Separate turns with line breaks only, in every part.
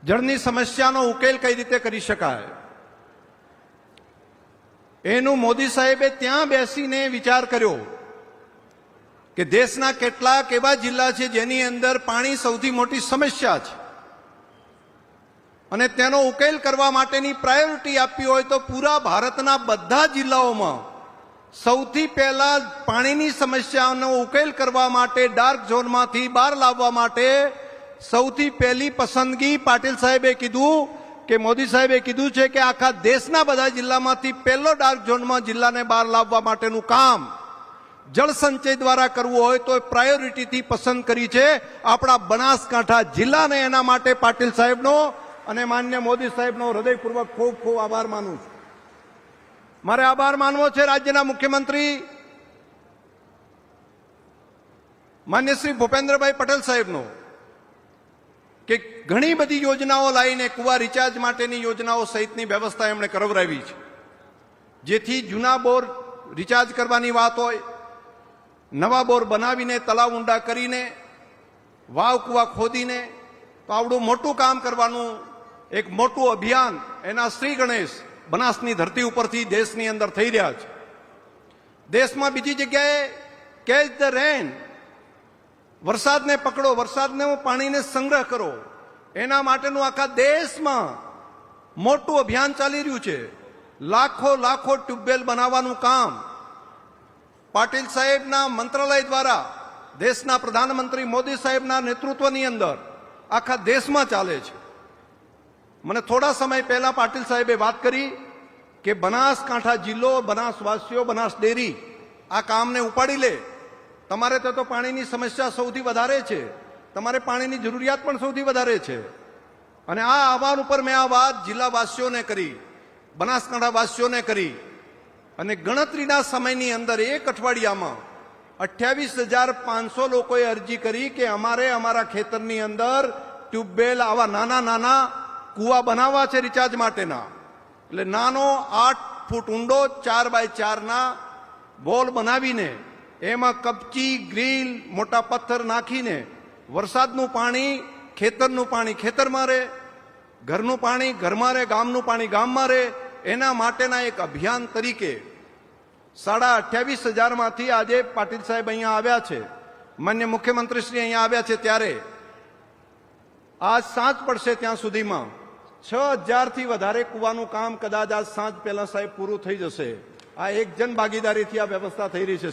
જળની સમસ્યાનો ઉકેલ કઈ રીતે કરી શકાય એનું મોદી સાહેબે ત્યાં બેસીને વિચાર કર્યો કે દેશના કેટલાક એવા જિલ્લા છે જેની અંદર પાણી સૌથી મોટી સમસ્યા છે અને તેનો ઉકેલ કરવા માટેની પ્રાયોરિટી આપવી હોય તો પૂરા ભારતના બધા જિલ્લાઓમાં સૌથી પહેલા પાણીની સમસ્યાનો ઉકેલ કરવા માટે ડાર્ક ઝોનમાંથી બહાર લાવવા માટે સૌથી પહેલી પસંદગી પાટીલ સાહેબે કીધું કે મોદી સાહેબે કીધું છે કે આખા દેશના બધા જિલ્લામાંથી પહેલો ડાર્ક ઝોનમાં જિલ્લાને બહાર લાવવા માટેનું કામ જળ સંચય દ્વારા કરવું હોય તો પ્રાયોરિટીથી પસંદ કરી છે આપણા બનાસકાંઠા જિલ્લાને. એના માટે પાટીલ સાહેબનો અને માન્ય મોદી સાહેબનો હૃદયપૂર્વક ખૂબ ખૂબ આભાર માનું છું. મારે આભાર માનવો છે રાજ્યના મુખ્યમંત્રી માન્ય શ્રી ભૂપેન્દ્રભાઈ પટેલ સાહેબનો કે ઘણી બધી યોજનાઓ લાવીને કુવા રિચાર્જ માટેની યોજનાઓ સહિતની વ્યવસ્થા એમણે કરાવરાવી છે, જેથી જૂના બોર રિચાર્જ કરવાની વાત હોય, નવા બોર બનાવીને તળાવ ઊંડા કરીને વાવ કુવા ખોદીને તો આવડું મોટું કામ કરવાનું એક મોટું અભિયાન એના શ્રી ગણેશ બનાસની ધરતી ઉપરથી દેશની અંદર થઈ રહ્યા છે. દેશમાં બીજી જગ્યાએ કેચ ધ રેન, વરસાદને પકડો, વરસાદને પાણીને સંગ્રહ કરો, એના માટેનું આખા દેશમાં મોટું અભિયાન ચાલી રહ્યું છે. લાખો લાખો ટ્યુબવેલ બનાવવાનું કામ પાટીલ સાહેબના મંત્રાલય દ્વારા દેશના પ્રધાનમંત્રી મોદી સાહેબના નેતૃત્વની અંદર આખા દેશમાં ચાલે છે. મને થોડા સમય પહેલા પાટીલ સાહેબે વાત કરી કે બનાસકાંઠા જિલ્લો, બનાસવાસીઓ, બનાસ ડેરી આ કામને ઉપાડી લે. તમારે તો પાણીની સમસ્યા સૌથી વધારે છે, તમારે પાણીની જરૂરિયાત પણ સૌથી વધારે છે. અને આ આહવાન ઉપર મેં આ વાત જિલ્લાવાસીઓને કરી, બનાસકાંઠાવાસીઓને કરી અને ગણતરીના સમયની અંદર એક અઠવાડિયામાં 28,500 લોકોએ અરજી કરી કે અમારે અમારા ખેતરની અંદર ટ્યુબવેલ આવા નાના નાના કુવા બનાવવા છે રિચાર્જ માટેના. એટલે નાનો 8 ફૂટ ઊંડો 4x4 બોલ બનાવીને એમાં કપચી, ગ્રીલ, મોટા પથ્થર નાખીને વરસાદનું પાણી, ખેતરનું પાણી ખેતરમાં રહે, ઘરનું પાણી ઘરમાં રહે, ગામનું પાણી ગામમાં રહે, એના માટેના એક અભિયાન તરીકે 28,500માંથી આજે પાટીલ સાહેબ અહીંયા આવ્યા છે, માન્ય મુખ્યમંત્રી શ્રી અહીંયા આવ્યા છે, ત્યારે આજ સાંજ પડશે ત્યાં સુધીમાં 6,000થી વધારે કુવાનું કામ કદાચ આજ સાંજ પહેલા સાહેબ પૂરું થઈ જશે. આ એક જન ભાગીદારીથી આ વ્યવસ્થા થઈ રહી છે.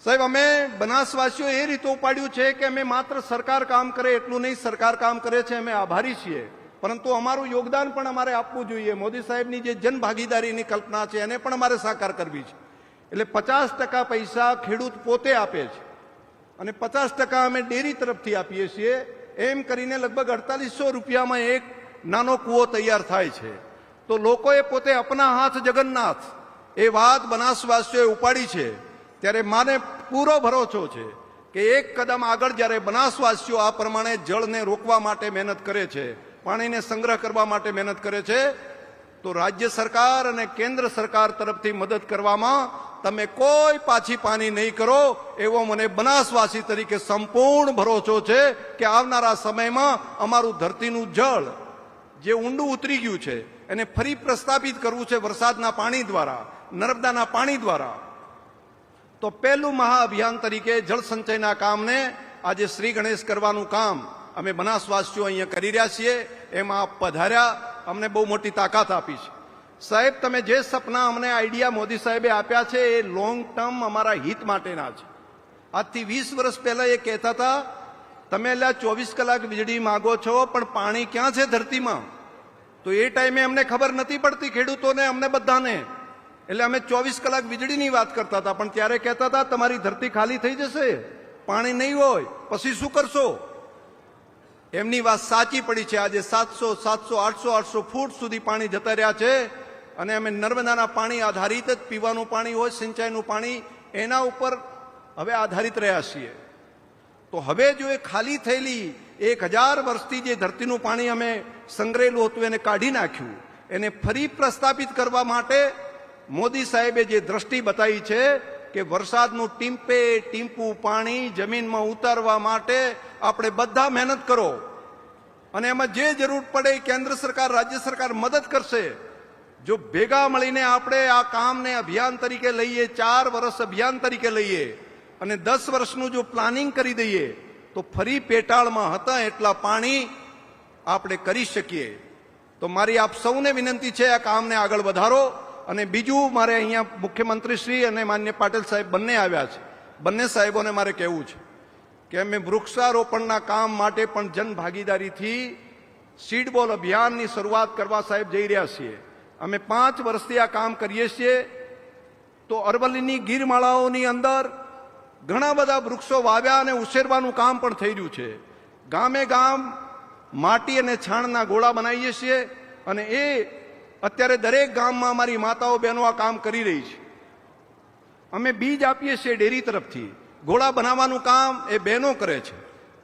સાહેબ અમે બનાસવાસીઓ એ રીતે ઉપાડ્યું છે કે અમે માત્ર સરકાર કામ કરે એટલું નહીં, સરકાર કામ કરે છે અમે આભારી છીએ, પરંતુ અમારું યોગદાન પણ અમારે આપવું જોઈએ. મોદી સાહેબની જે જન ભાગીદારીની કલ્પના છે એને પણ અમારે સાકાર કરવી છે. એટલે 50% પૈસા ખેડૂત પોતે આપે છે અને 50% અમે ડેરી તરફથી આપીએ છીએ. એમ કરીને લગભગ 4800 રૂપિયામાં એક નાનો કૂવો તૈયાર થાય છે. તો લોકોએ પોતે અપના હાથ જગન્નાથ એ વાત બનાસવાસીઓએ ઉપાડી છે. ત્યારે માને પૂરો ભરોસો છે કે એક કદમ આગળ જ્યારે બનાસવાસીઓ આ પ્રમાણે જળને રોકવા માટે મહેનત કરે છે, પાણીને સંગ્રહ કરવા માટે મહેનત કરે છે, તો રાજ્ય સરકાર અને કેન્દ્ર સરકાર તરફથી મદદ કરવામાં તમે કોઈ પાછી પાની નહીં કરો એવો મને બનાસવાસી તરીકે સંપૂર્ણ ભરોસો છે કે આવનારા સમયમાં અમારું ધરતીનું જળ જે ઊંડું ઉતરી ગયું છે એને ફરી પ્રસ્થાપિત કરવું છે વરસાદના પાણી દ્વારા, નર્મદાના પાણી દ્વારા. તો પહેલું મહાઅભિયાન તરીકે જળ સંચયના કામને આજે શ્રી ગણેશ કરવાનું કામ અમે બનાસવાસીઓ અહીંયા કરી રહ્યા છીએ. એમાં આપ પધાર્યા, અમને બહુ મોટી તાકાત આપી છે. સાહેબ, તમે જે સપના અમને આઈડિયા મોદી સાહેબે આપ્યા છે એ લોંગ ટર્મ અમારા હિત માટેના છે. આજથી 20 વર્ષ પહેલા એ કહેતા હતા તમે એટલે 24 કલાક વીજળી માગો છો પણ પાણી ક્યાં છે ધરતીમાં? તો એ ટાઈમે અમને ખબર નથી પડતી, ખેડૂતોને, અમને બધાને. એટલે અમે 24 કલાક વીજળીની વાત કરતા હતા, પણ ત્યારે કહેતા હતા તમારી ધરતી ખાલી થઈ જશે, પાણી નહીં હોય, પછી શું કરશો? એમની વાત સાચી પડી છે. આજે 700, 700, 800 ફૂટ સુધી પાણી જતા રહ્યા છે અને અમે નર્મદાના પાણી આધારિત જ પીવાનું પાણી હોય, સિંચાઈનું પાણી, એના ઉપર હવે આધારિત રહ્યા છીએ. તો હવે જો એ ખાલી થયેલી 1000 વર્ષથી જે ધરતીનું પાણી અમે સંગ્રહેલું હતું એને કાઢી નાખ્યું, એને ફરી પ્રસ્થાપિત કરવા માટે મોદી સાહેબે જે દ્રષ્ટિ બતાવી છે કે વરસાદનું ટીમ્પે ટીમ્પું પાણી જમીનમાં ઉતારવા માટે આપણે બધા મહેનત કરો. અને એમાં જે જરૂર પડે એ કેન્દ્ર સરકાર રાજ્ય સરકાર મદદ કરશે. જો ભેગા મળીને આપણે આ કામને અભિયાન તરીકે લઈએ, 4 વર્ષ અભિયાન તરીકે લઈએ અને 10 વર્ષનું જો પ્લાનિંગ કરી દઈએ તો ફરી પેટાળમાં હતા એટલા પાણી આપણે કરી શકીએ. તો મારી આપ સૌને વિનંતી છે, આ કામને આગળ વધારો. અને બીજું મારે અહીંયા મુખ્યમંત્રી શ્રી અને માન્ય પાટીલ સાહેબ બંને આવ્યા છે. બંને સાહેબોને મારે કહેવું છે કે અમે વૃક્ષારોપણના કામ માટે પણ જનભાગીદારીથી સીડ બોલ અભિયાનની શરૂઆત કરવા સાહેબ જઈ રહ્યા છીએ. અમે 5 વર્ષથી આ કામ કરીએ છીએ. તો અરવલ્લીની ગીરમાળાઓની અંદર ઘણા બધા વૃક્ષો વાવ્યા અને ઉછેરવાનું કામ પણ થઈ રહ્યું છે. ગામે ગામ માટી અને છાણના ગોળા બનાવીએ છીએ અને એ અત્યારે દરેક ગામમાં અમારી માતાઓ બહેનો આ કામ કરી રહી છે. અમે બીજ આપીએ છીએ ડેરી તરફથી, ગોળા બનાવવાનું કામ એ બહેનો કરે છે.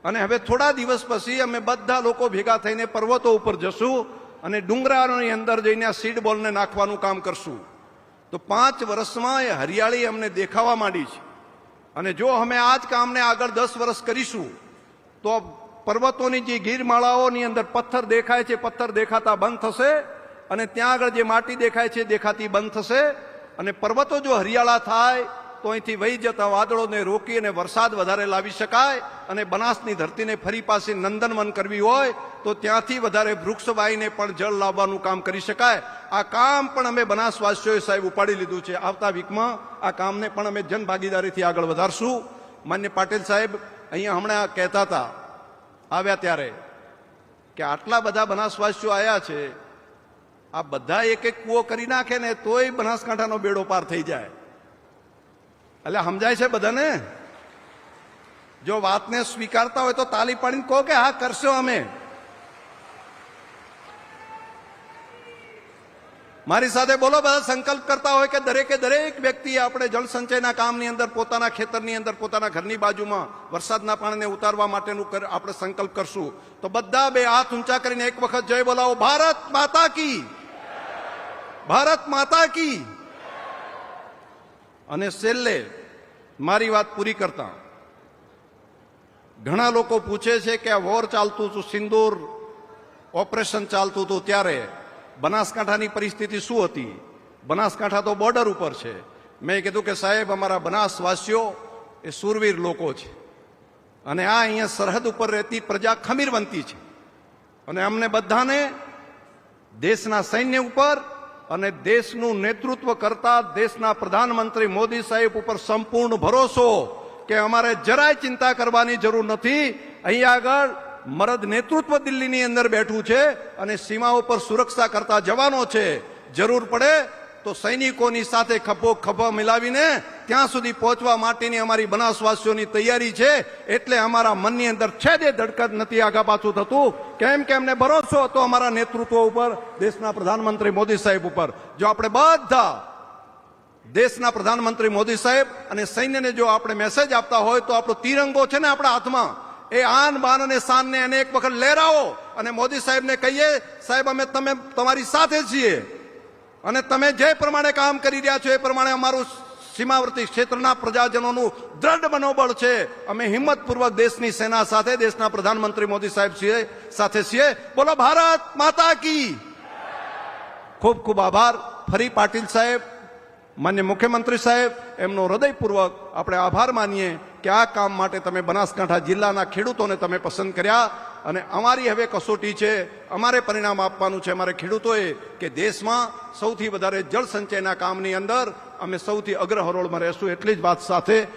અને હવે થોડા દિવસ પછી અમે બધા લોકો ભેગા થઈને પર્વતો ઉપર જશું અને ડુંગરાની અંદર જઈને આ સીડ બોલને નાખવાનું કામ કરશું. તો 5 વર્ષમાં એ હરિયાળી અમને દેખાવા માંડી છે. અને જો અમે આ જ કામને આગળ 10 વર્ષ કરીશું તો પર્વતોની જે ગીરમાળાઓની અંદર પથ્થર દેખાય છે, પથ્થર દેખાતા બંધ થશે અને ત્યાં આગળ જે માટી દેખાય છે દેખાતી બંધ થશે. અને પર્વતો જો હરિયાળા થાય તો અહીંથી વહી જતા વાદળોને રોકી અને વરસાદ વધારે લાવી શકાય. અને બનાસની ધરતીને ફરી પાછી નંદનવન કરવી હોય તો ત્યાંથી વધારે વૃક્ષ વાવીને પણ જળ લાવવાનું કામ કરી શકાય. આ કામ પણ અમે બનાસવાસીઓએ સાહેબ ઉપાડી લીધું છે. આવતા વીકમાં આ કામને પણ અમે જનભાગીદારીથી આગળ વધારશું. માન્ય પાટીલ સાહેબ અહીંયા હમણાં કહેતા હતા આવ્યા ત્યારે કે આટલા બધા બનાસવાસીઓ આવ્યા છે, આ બધા એક એક કૂવો કરી નાખે ને તોય બનાસકાંઠાનો બેડો પાર થઈ જાય. એટલે સમજાય છે બધાને? જો વાતને સ્વીકારતા હોય તો તાલી પાડીને કહો કે હા કરશો અમે. મારી સાથે બોલો, બધા સંકલ્પ કરતા હોય કે દરેકે દરેક વ્યક્તિ આપણે જળ સંચયના કામની અંદર પોતાના ખેતરની અંદર પોતાના ઘરની બાજુમાં વરસાદના પાણીને ઉતારવા માટેનું આપણે સંકલ્પ કરશું. તો બધા બે હાથ ઊંચા કરીને એક વખત જય બોલાવો. ભારત માતા કી, ભારત માતા કી. અને છેલ્લે મારી વાત પૂરી કરતા ઘણા લોકો પૂછે છે કે આ વોર ચાલતું હતું, સિંદૂર ઓપરેશન ચાલતું હતું, ત્યારે બનાસકાંઠાની પરિસ્થિતિ શું હતી? બનાસકાંઠા તો બોર્ડર ઉપર છે. મેં કીધું કે સાહેબ અમારા બનાસવાસીઓ એ સુરવીર લોકો છે અને આ અહીંયા સરહદ ઉપર રહેતી પ્રજા ખમીરવંતી છે. અને અમને બધાને દેશના સૈન્ય ઉપર અને દેશનું નેતૃત્વ કરતા દેશના પ્રધાનમંત્રી મોદી સાહેબ ઉપર સંપૂર્ણ ભરોસો કે અમારે જરાય ચિંતા કરવાની જરૂર નથી. અહીંયા આગળ મરદ નેતૃત્વ દિલ્હીની અંદર બેઠું છે અને સીમાઓ પર સુરક્ષા કરતા જવાનો છે. જરૂર પડે તો સૈનિકોની સાથે ખભો ખભો મિલાવીને ત્યાં સુધી પહોંચવા માટેની અમારી બનાસવાસીઓની તૈયારી છે. એટલે અમારા મનની અંદર છેદે ધડકત નથી આગા પાછું થતું. કેમ કે અમને ભરોસો હતો અમારા નેતૃત્વ ઉપર, દેશના પ્રધાનમંત્રી મોદી સાહેબ ઉપર. જો આપણે બધા દેશના પ્રધાનમંત્રી મોદી સાહેબ અને સૈન્યને જો આપણે મેસેજ આપતા હોય તો આપણો તિરંગો છે ને આપણા હાથમાં, એ આન બાન અને શાનને એને એક વખત લહેરાવો અને મોદી સાહેબને કહીએ સાહેબ અમે તમારી સાથે છીએ અને તમે જે પ્રમાણે કામ કરી રહ્યા છો એ પ્રમાણે અમારું સીમાવર્તી ક્ષેત્રના પ્રજાજનોનું દ્રઢ મનોબળ છે. અમે હિંમતપૂર્વક દેશની સેના સાથે, દેશના પ્રધાનમંત્રી મોદી સાહેબ સાથે છીએ. બોલો ભારત માતા કી. ખૂબ ખૂબ આભાર. ફરી પાટીલ સાહેબ, માન્ય મુખ્યમંત્રી સાહેબ, એમનો હૃદયપૂર્વક આપણે આભાર માનીએ કે આ કામ માટે તમે બનાસકાંઠા જિલ્લાના ખેડૂતોને તમે પસંદ કર્યા. અને અમારી હવે કસોટી છે, અમારે પરિણામ આપવાનું છે અમારે ખેડૂતોએ કે દેશમાં સૌથી વધારે જળ સંચયના કામની અંદર અમે સૌથી અગ્રહરોળમાં રહેશું. એટલી જ વાત સાથે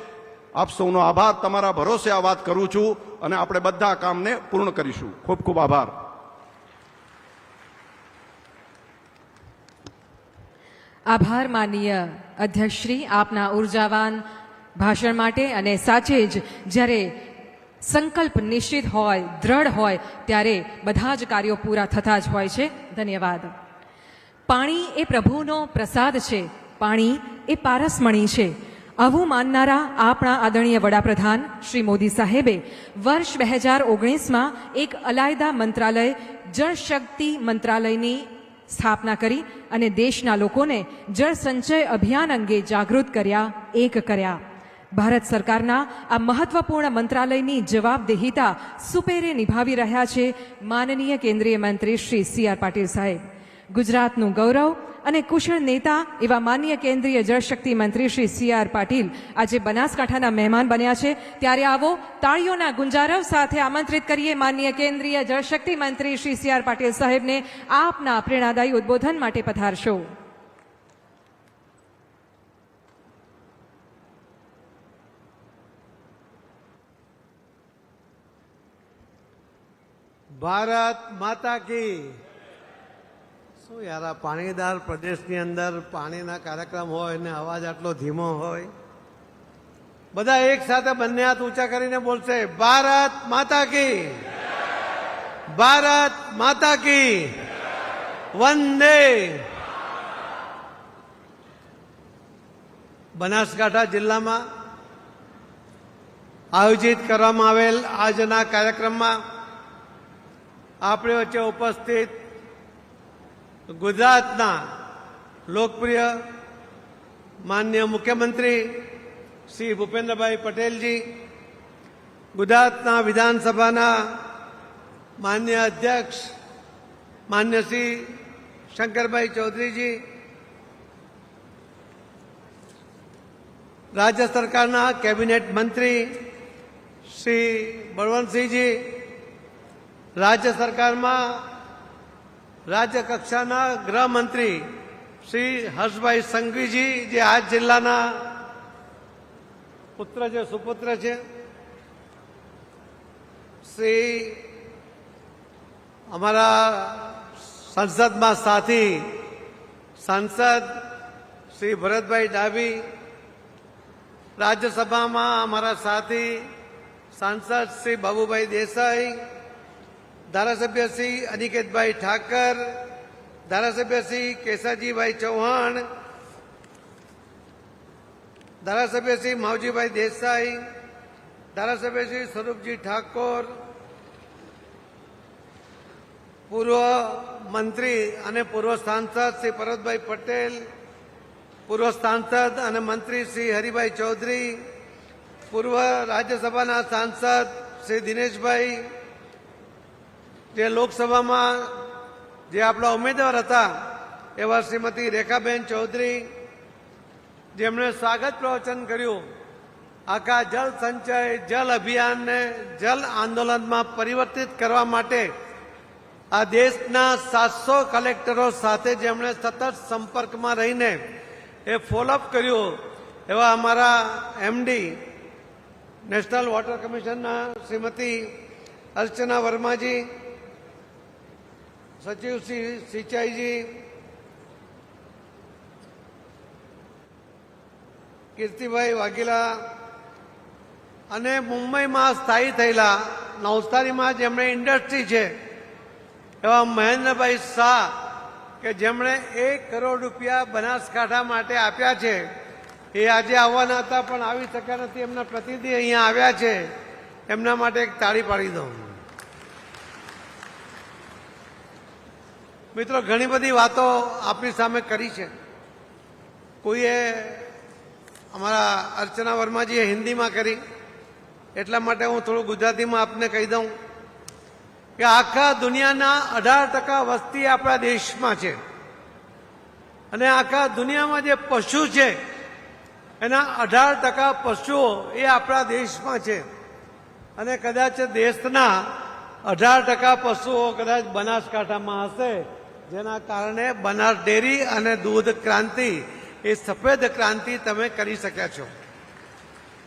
આપ સૌનો આભાર. તમારા ભરોસે આ વાત કરું છું અને આપણે બધા આ કામને પૂર્ણ કરીશું. ખૂબ ખૂબ આભાર.
આભાર માનનીય અધ્યક્ષશ્રી આપના ઉર્જાવાન ભાષણ માટે. અને સાચે જ જ્યારે સંકલ્પ નિશ્ચિત હોય, દ્રઢ હોય ત્યારે બધા જ કાર્યો પૂરા થતા જ હોય છે. ધન્યવાદ. પાણી એ પ્રભુનો પ્રસાદ છે, પાણી એ પારસમણી છે. આવું માનનારા આપણા આદરણીય વડાપ્રધાન શ્રી મોદી સાહેબે વર્ષ 2019માં એક અલાયદા મંત્રાલય જળશક્તિ મંત્રાલયની સ્થાપના કરી અને દેશના લોકોને જળ સંચય અભિયાન અંગે જાગૃત કર્યા, એક કર્યા. ભારત સરકારના આ મહત્વપૂર્ણ મંત્રાલયની જવાબદેહિતા સુપેરે નિભાવી રહ્યા છે માનનીય કેન્દ્રીય મંત્રી શ્રી સી.આર. પાટીલ સાહેબ. ગુજરાતનું ગૌરવ અને કુશળ નેતા એવા માનનીય કેન્દ્રીય જળશક્તિ મંત્રી શ્રી સી.આર. પાટીલ આજે બનાસકાંઠાના મહેમાન બન્યા છે, ત્યારે આવો તાળીઓના ગુંજારવ સાથે આમંત્રિત કરીએ માનનીય કેન્દ્રીય જળશક્તિ મંત્રી શ્રી સી.આર. પાટીલ સાહેબને આપના પ્રેરણાદાયી ઉદ્બોધન માટે પધારશો.
ભારત માતા કી. શું યાર, આ પાણીદાર પ્રદેશની અંદર પાણીના કાર્યક્રમ હોય ને અવાજ આટલો ધીમો હોય. બધા એક સાથે બંને હાથ ઊંચા કરીને બોલશે, ભારત માતા કી, ભારત માતા કી, વંદે. બનાસકાંઠા જિલ્લામાં આયોજિત કરવામાં આવેલ આજના કાર્યક્રમમાં આપણી વચ્ચે ઉપસ્થિત ગુજરાતના લોકપ્રિય માનનીય મુખ્યમંત્રી શ્રી ભૂપેન્દ્રભાઈ પટેલજી, ગુજરાતના વિધાનસભાના માનનીય અધ્યક્ષ માન્ય શ્રી શંકરભાઈ ચૌધરીજી, રાજ્ય સરકારના કેબિનેટ મંત્રી શ્રી બળવંતસિંહજી, રાજ્ય સરકારમાં રાજ્ય કક્ષાના ગૃહમંત્રી શ્રી હર્ષભાઈ સંઘવીજી, જે આ જિલ્લાના પુત્ર છે, સુપુત્ર છે, શ્રી અમારા સંસદમાં સાથી સાંસદ શ્રી ભરતભાઈ ડાભી, રાજ્યસભામાં અમારા સાથી સાંસદ શ્રી બાબુભાઈ દેસાઈ, ધારાસભ્ય શ્રી અનિકેતભાઈ ઠાકર, ધારાસભ્ય શ્રી કેસરજીભાઈ ચૌહાણ, ધારાસભ્ય શ્રી માવજીભાઈ દેસાઈ, ધારાસભ્ય શ્રી સ્વરૂપજી ઠાકોર, પૂર્વ મંત્રી અને પૂર્વ સાંસદ શ્રી પરબતભાઈ પટેલ, પૂર્વ સાંસદ અને મંત્રી શ્રી હરિભાઈ ચૌધરી, પૂર્વ રાજ્યસભાના સાંસદ શ્રી દિનેશભાઈ, જે લોકસભામાં જે આપણા ઉમેદવાર હતા એવા શ્રીમતી રેખાબેન ચૌધરી, જેમણે સ્વાગત પ્રવચન કર્યું, આખા જળ સંચય જલ અભિયાનને જલ આંદોલનમાં પરિવર્તિત કરવા માટે આ દેશના 700 કલેક્ટરો સાથે જેમણે સતત સંપર્કમાં રહીને એ ફોલોઅપ કર્યું એવા અમારા એમડી નેશનલ વોટર કમિશનના શ્રીમતી અર્ચના વર્માજી, સચિવ શ્રી સિંચાઈજી, કીર્તિભાઈ વાઘેલા અને મુંબઈમાં સ્થાયી થયેલા નવસારીમાં જેમણે ઇન્ડસ્ટ્રી છે એવા મહેન્દ્રભાઈ શાહ, કે જેમણે 1 કરોડ રૂપિયા બનાસકાંઠા માટે આપ્યા છે. એ આજે આવવાના હતા પણ આવી શક્યા નથી. એમના પ્રતિનિધિ અહીંયા આવ્યા છે, એમના માટે એક તાળી પાડી દઉં. મિત્રો, ઘણી બધી વાતો આપણી સામે કરી છે. કોઈએ અમારા અર્ચના વર્માજીએ હિન્દીમાં કરી, એટલા માટે હું થોડું ગુજરાતીમાં આપને કહી દઉં કે આખા દુનિયાના 18% વસ્તી આપણા દેશમાં છે અને આખા દુનિયામાં જે પશુ છે એના 18% પશુઓ એ આપણા દેશમાં છે અને કદાચ દેશના 18% પશુઓ કદાચ બનાસકાંઠામાં હશે, જેના કારણે બનાસ ડેરી અને દૂધ ક્રાંતિ એ સફેદ ક્રાંતિ તમે કરી શક્યા છો.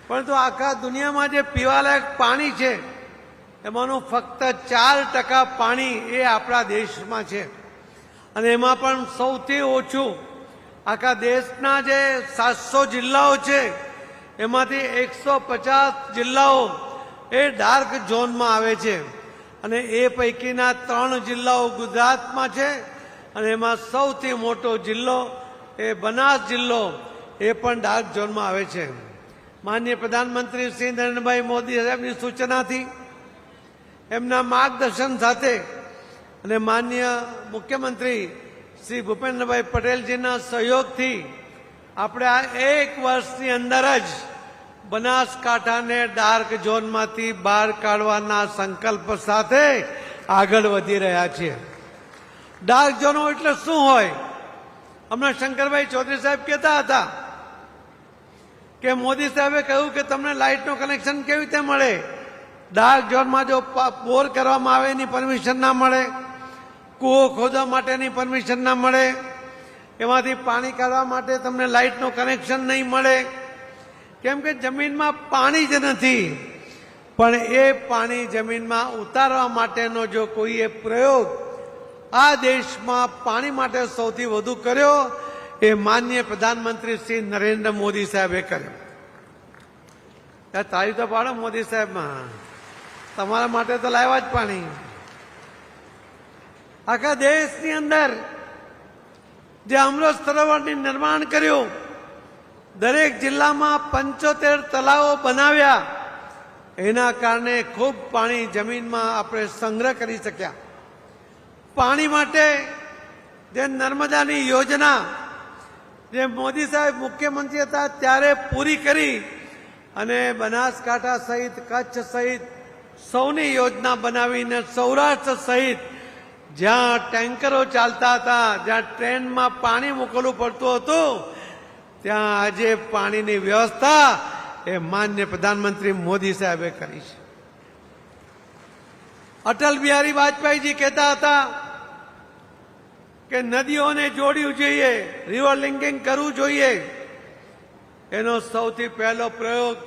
પરંતુ આખા દુનિયામાં જે પીવાલાયક પાણી છે એમાંનું ફક્ત 4% પાણી એ આપણા દેશમાં છે અને એમાં પણ સૌથી ઓછું આખા દેશના જે 700 જિલ્લાઓ છે એમાંથી 150 જિલ્લાઓ એ ડાર્ક ઝોનમાં આવે છે અને એ પૈકીના 3 જિલ્લાઓ ગુજરાતમાં છે અને એમાં સૌથી મોટો જિલ્લો એ બનાસ જિલ્લો એ પણ ડાર્ક ઝોનમાં આવે છે. માનનીય પ્રધાનમંત્રી શ્રી નરેન્દ્રભાઈ મોદી સાહેબની સૂચનાથી, એમના માર્ગદર્શન સાથે અને માનનીય મુખ્યમંત્રી શ્રી ભૂપેન્દ્રભાઈ પટેલજીના સહયોગથી આપણે આ 1 વર્ષની અંદર જ બનાસકાંઠાને ડાર્ક ઝોનમાંથી બહાર કાઢવાના સંકલ્પ સાથે આગળ વધી રહ્યા છીએ. ડાર્ક ઝોનો એટલે શું હોય? હમણાં શંકરભાઈ ચૌધરી સાહેબ કહેતા હતા કે મોદી સાહેબે કહ્યું કે તમને લાઇટનું કનેક્શન કેવી રીતે મળે? ડાર્ક ઝોનમાં જો બોર કરવામાં આવે એની પરમિશન ના મળે, કૂવો ખોદવા માટેની પરમિશન ના મળે, એમાંથી પાણી કાઢવા માટે તમને લાઇટનું કનેક્શન નહીં મળે, કેમ કે જમીનમાં પાણી જ નથી. પણ એ પાણી જમીનમાં ઉતારવા માટેનો જો કોઈએ પ્રયોગ આ દેશમાં પાણી માટે સૌથી વધુ કર્યો એ માનનીય પ્રધાનમંત્રી શ્રી નરેન્દ્ર મોદી સાહેબે કર્યો. તારી તો પાડો મોદી સાહેબમાં, તમારા માટે તો લાવ્યા જ પાણી. આખા દેશની અંદર જે અમૃત સરોવરનું નિર્માણ કર્યું, દરેક જિલ્લામાં 75 તળાવો બનાવ્યા, એના કારણે ખૂબ પાણી જમીનમાં આપણે સંગ્રહ કરી શક્યા. પાણી માટે જે નર્મદાની યોજના જે મોદી સાહેબ મુખ્યમંત્રી હતા ત્યારે પૂરી કરી અને બનાસકાંઠા સહિત કચ્છ સહિત સૌની યોજના બનાવીને સૌરાષ્ટ્ર સહિત જ્યાં ટેન્કરો ચાલતા હતા, જ્યાં ટ્રેનમાં પાણી મોકલવું પડતું હતું, ત્યાં આજે પાણીની વ્યવસ્થા એ માન્ય પ્રધાનમંત્રી મોદી સાહેબે કરી છે. અટલ બિહારી વાજપેયીજી કહેતા હતા કે નદીઓને જોડવું જોઈએ, રિવર લિંકિંગ કરવું જોઈએ. એનો સૌથી પહેલો પ્રયોગ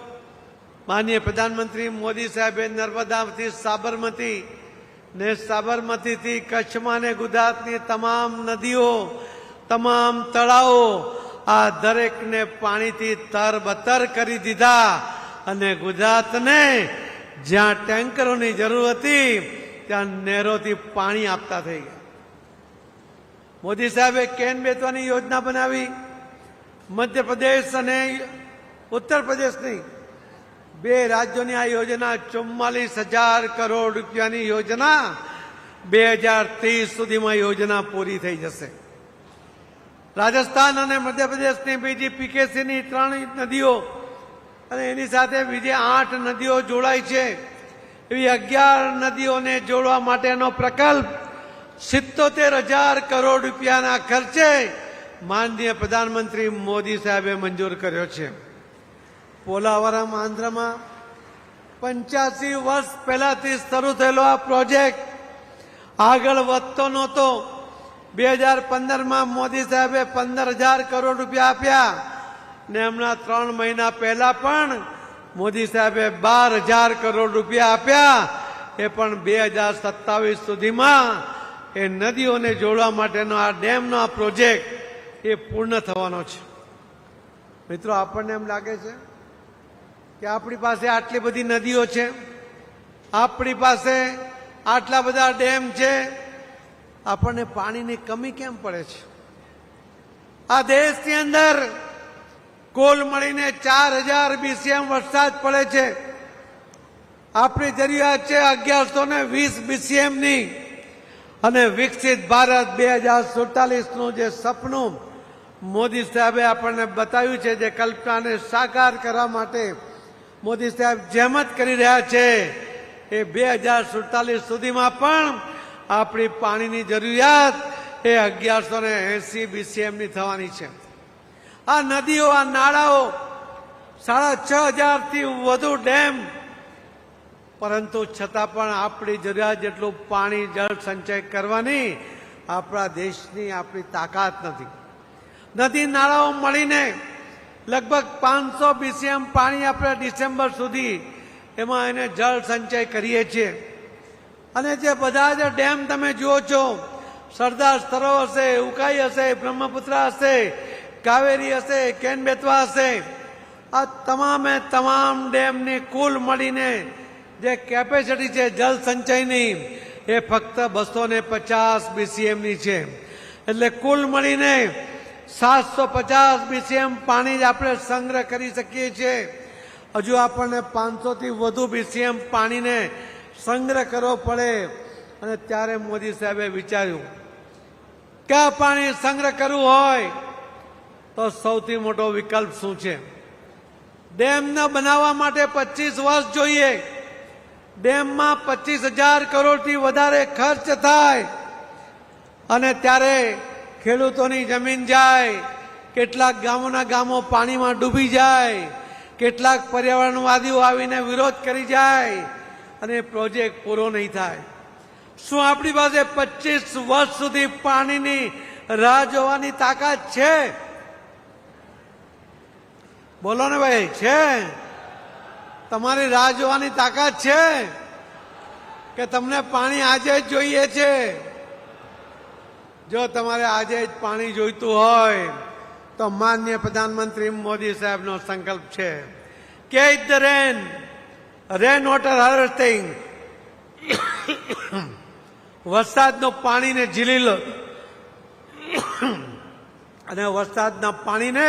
માનનીય પ્રધાનમંત્રી મોદી સાહેબે નર્મદાથી સાબરમતી ને સાબરમતીથી કચ્છમાં ને ગુજરાતની તમામ નદીઓ, તમામ તળાવો આ દરેકને પાણીથી તરબતર કરી દીધા અને ગુજરાતને જ્યાં ટેન્કરોની જરૂર હતી ત્યાં નહેરોથી પાણી આપતા થઈ ગયા. મોદી સાહેબે કેન વેચવાની યોજના બનાવી. મધ્યપ્રદેશ અને ઉત્તર પ્રદેશની 2 રાજ્યોની આ યોજના 44,000 કરોડ રૂપિયાની યોજના 2030 સુધીમાં યોજના પૂરી થઈ જશે. રાજસ્થાન અને મધ્યપ્રદેશની બીજી પીકેસીની 3 નદીઓ અને એની સાથે બીજી 8 નદીઓ જોડાઈ છે. એવી 11 નદીઓને જોડવા માટેનો પ્રકલ્પ 77,000 કરોડ રૂપિયાના ખર્ચે માનનીય પ્રધાનમંત્રી મોદી સાહેબે મંજૂર કર્યો છે. પોલાવરમ આંધ્રમાં 85 વર્ષ પહેલાથી શરૂ થયેલો આ પ્રોજેક્ટ આગળ વધતો નહોતો. 2015માં મોદી સાહેબે 15,000 કરોડ રૂપિયા આપ્યા ને હમણાં 3 મહિના પહેલા પણ મોદી સાહેબે 12,000 કરોડ રૂપિયા આપ્યા. એ પણ 2027 સુધીમાં એ નદીઓને જોડવા માટેનો આ ડેમનો આ પ્રોજેક્ટ એ પૂર્ણ થવાનો છે. મિત્રો, આપણને એમ લાગે છે કે આપણી પાસે આટલી બધી નદીઓ છે, આપણી પાસે આટલા બધા ડેમ છે, આપણને પાણીની કમી કેમ પડે છે? આ દેશની અંદર કુલ મળીને 4,000 BCM વરસાદ પડે છે. આપણી જરૂરિયાત છે 1120 BCM ની. અને વિકસિત ભારત 2047નું જે સપનું મોદી સાહેબે આપણને બતાવ્યું છે, જે કલ્પનાને સાકાર કરવા માટે મોદી સાહેબ જહેમત કરી રહ્યા છે, એ 2047 સુધીમાં પણ આપણી પાણીની જરૂરિયાત એ 1180 BCM ની થવાની છે. આ નદીઓ, આ નાળાઓ, 6,500 થી વધુ ડેમ, પરંતુ છતાં પણ આપણી જરૂરિયાત જેટલું પાણી જળ સંચય કરવાની આપણા દેશની આપણી તાકાત નથી. નદી નાળાઓ મળીને લગભગ 500 BCM પાણી આપણે ડિસેમ્બર સુધી એમાં એને જળ સંચય કરીએ છીએ. અને જે બધા જ ડેમ તમે જુઓ છો, સરદાર સરોવર હશે, ઉકાઈ હશે, બ્રહ્મપુત્ર હશે, કાવેરી હશે, કેન બેતવા હશે, આ તમામે તમામ ડેમની કુલ મળીને જે કેપેસિટી છે જળ સંચયની એ ફક્ત 250 BCM ની છે. એટલે કુલ મળીને 750 BCM પાણી જ આપણે સંગ્રહ કરી શકીએ છીએ. હજુ આપણને 500 થી વધુ BCM પાણીને સંગ્રહ કરવો પડે. અને ત્યારે મોદી સાહેબે વિચાર્યું કે આ પાણી સંગ્રહ કરવું હોય તો સૌથી મોટો વિકલ્પ શું છે? ડેમને બનાવવા માટે 25 વર્ષ જોઈએ. ડેમમાં 25,000 કરોડથી વધારે ખર્ચ થાય અને ત્યારે ખેડૂતોની જમીન જાય, કેટલાક ગામોના ગામો પાણીમાં ડૂબી જાય, કેટલાક પર્યાવરણવાદીઓ આવીને વિરોધ કરી જાય અને પ્રોજેક્ટ પૂરો નહીં થાય. શું આપણી પાસે 25 વર્ષ સુધી પાણીની રાહ જોવાની તાકાત છે? બોલો ને ભાઈ, છે? તમારી રાહ જોવાની તાકાત છે કે તમને પાણી આજે જ જોઈએ છે? જો તમારે આજે જ પાણી જોઈતું હોય તો માનનીય પ્રધાનમંત્રી મોદી સાહેબનો સંકલ્પ છે catch the rain water harvesting. વરસાદનું પાણીને ઝીલી લો અને વરસાદના પાણીને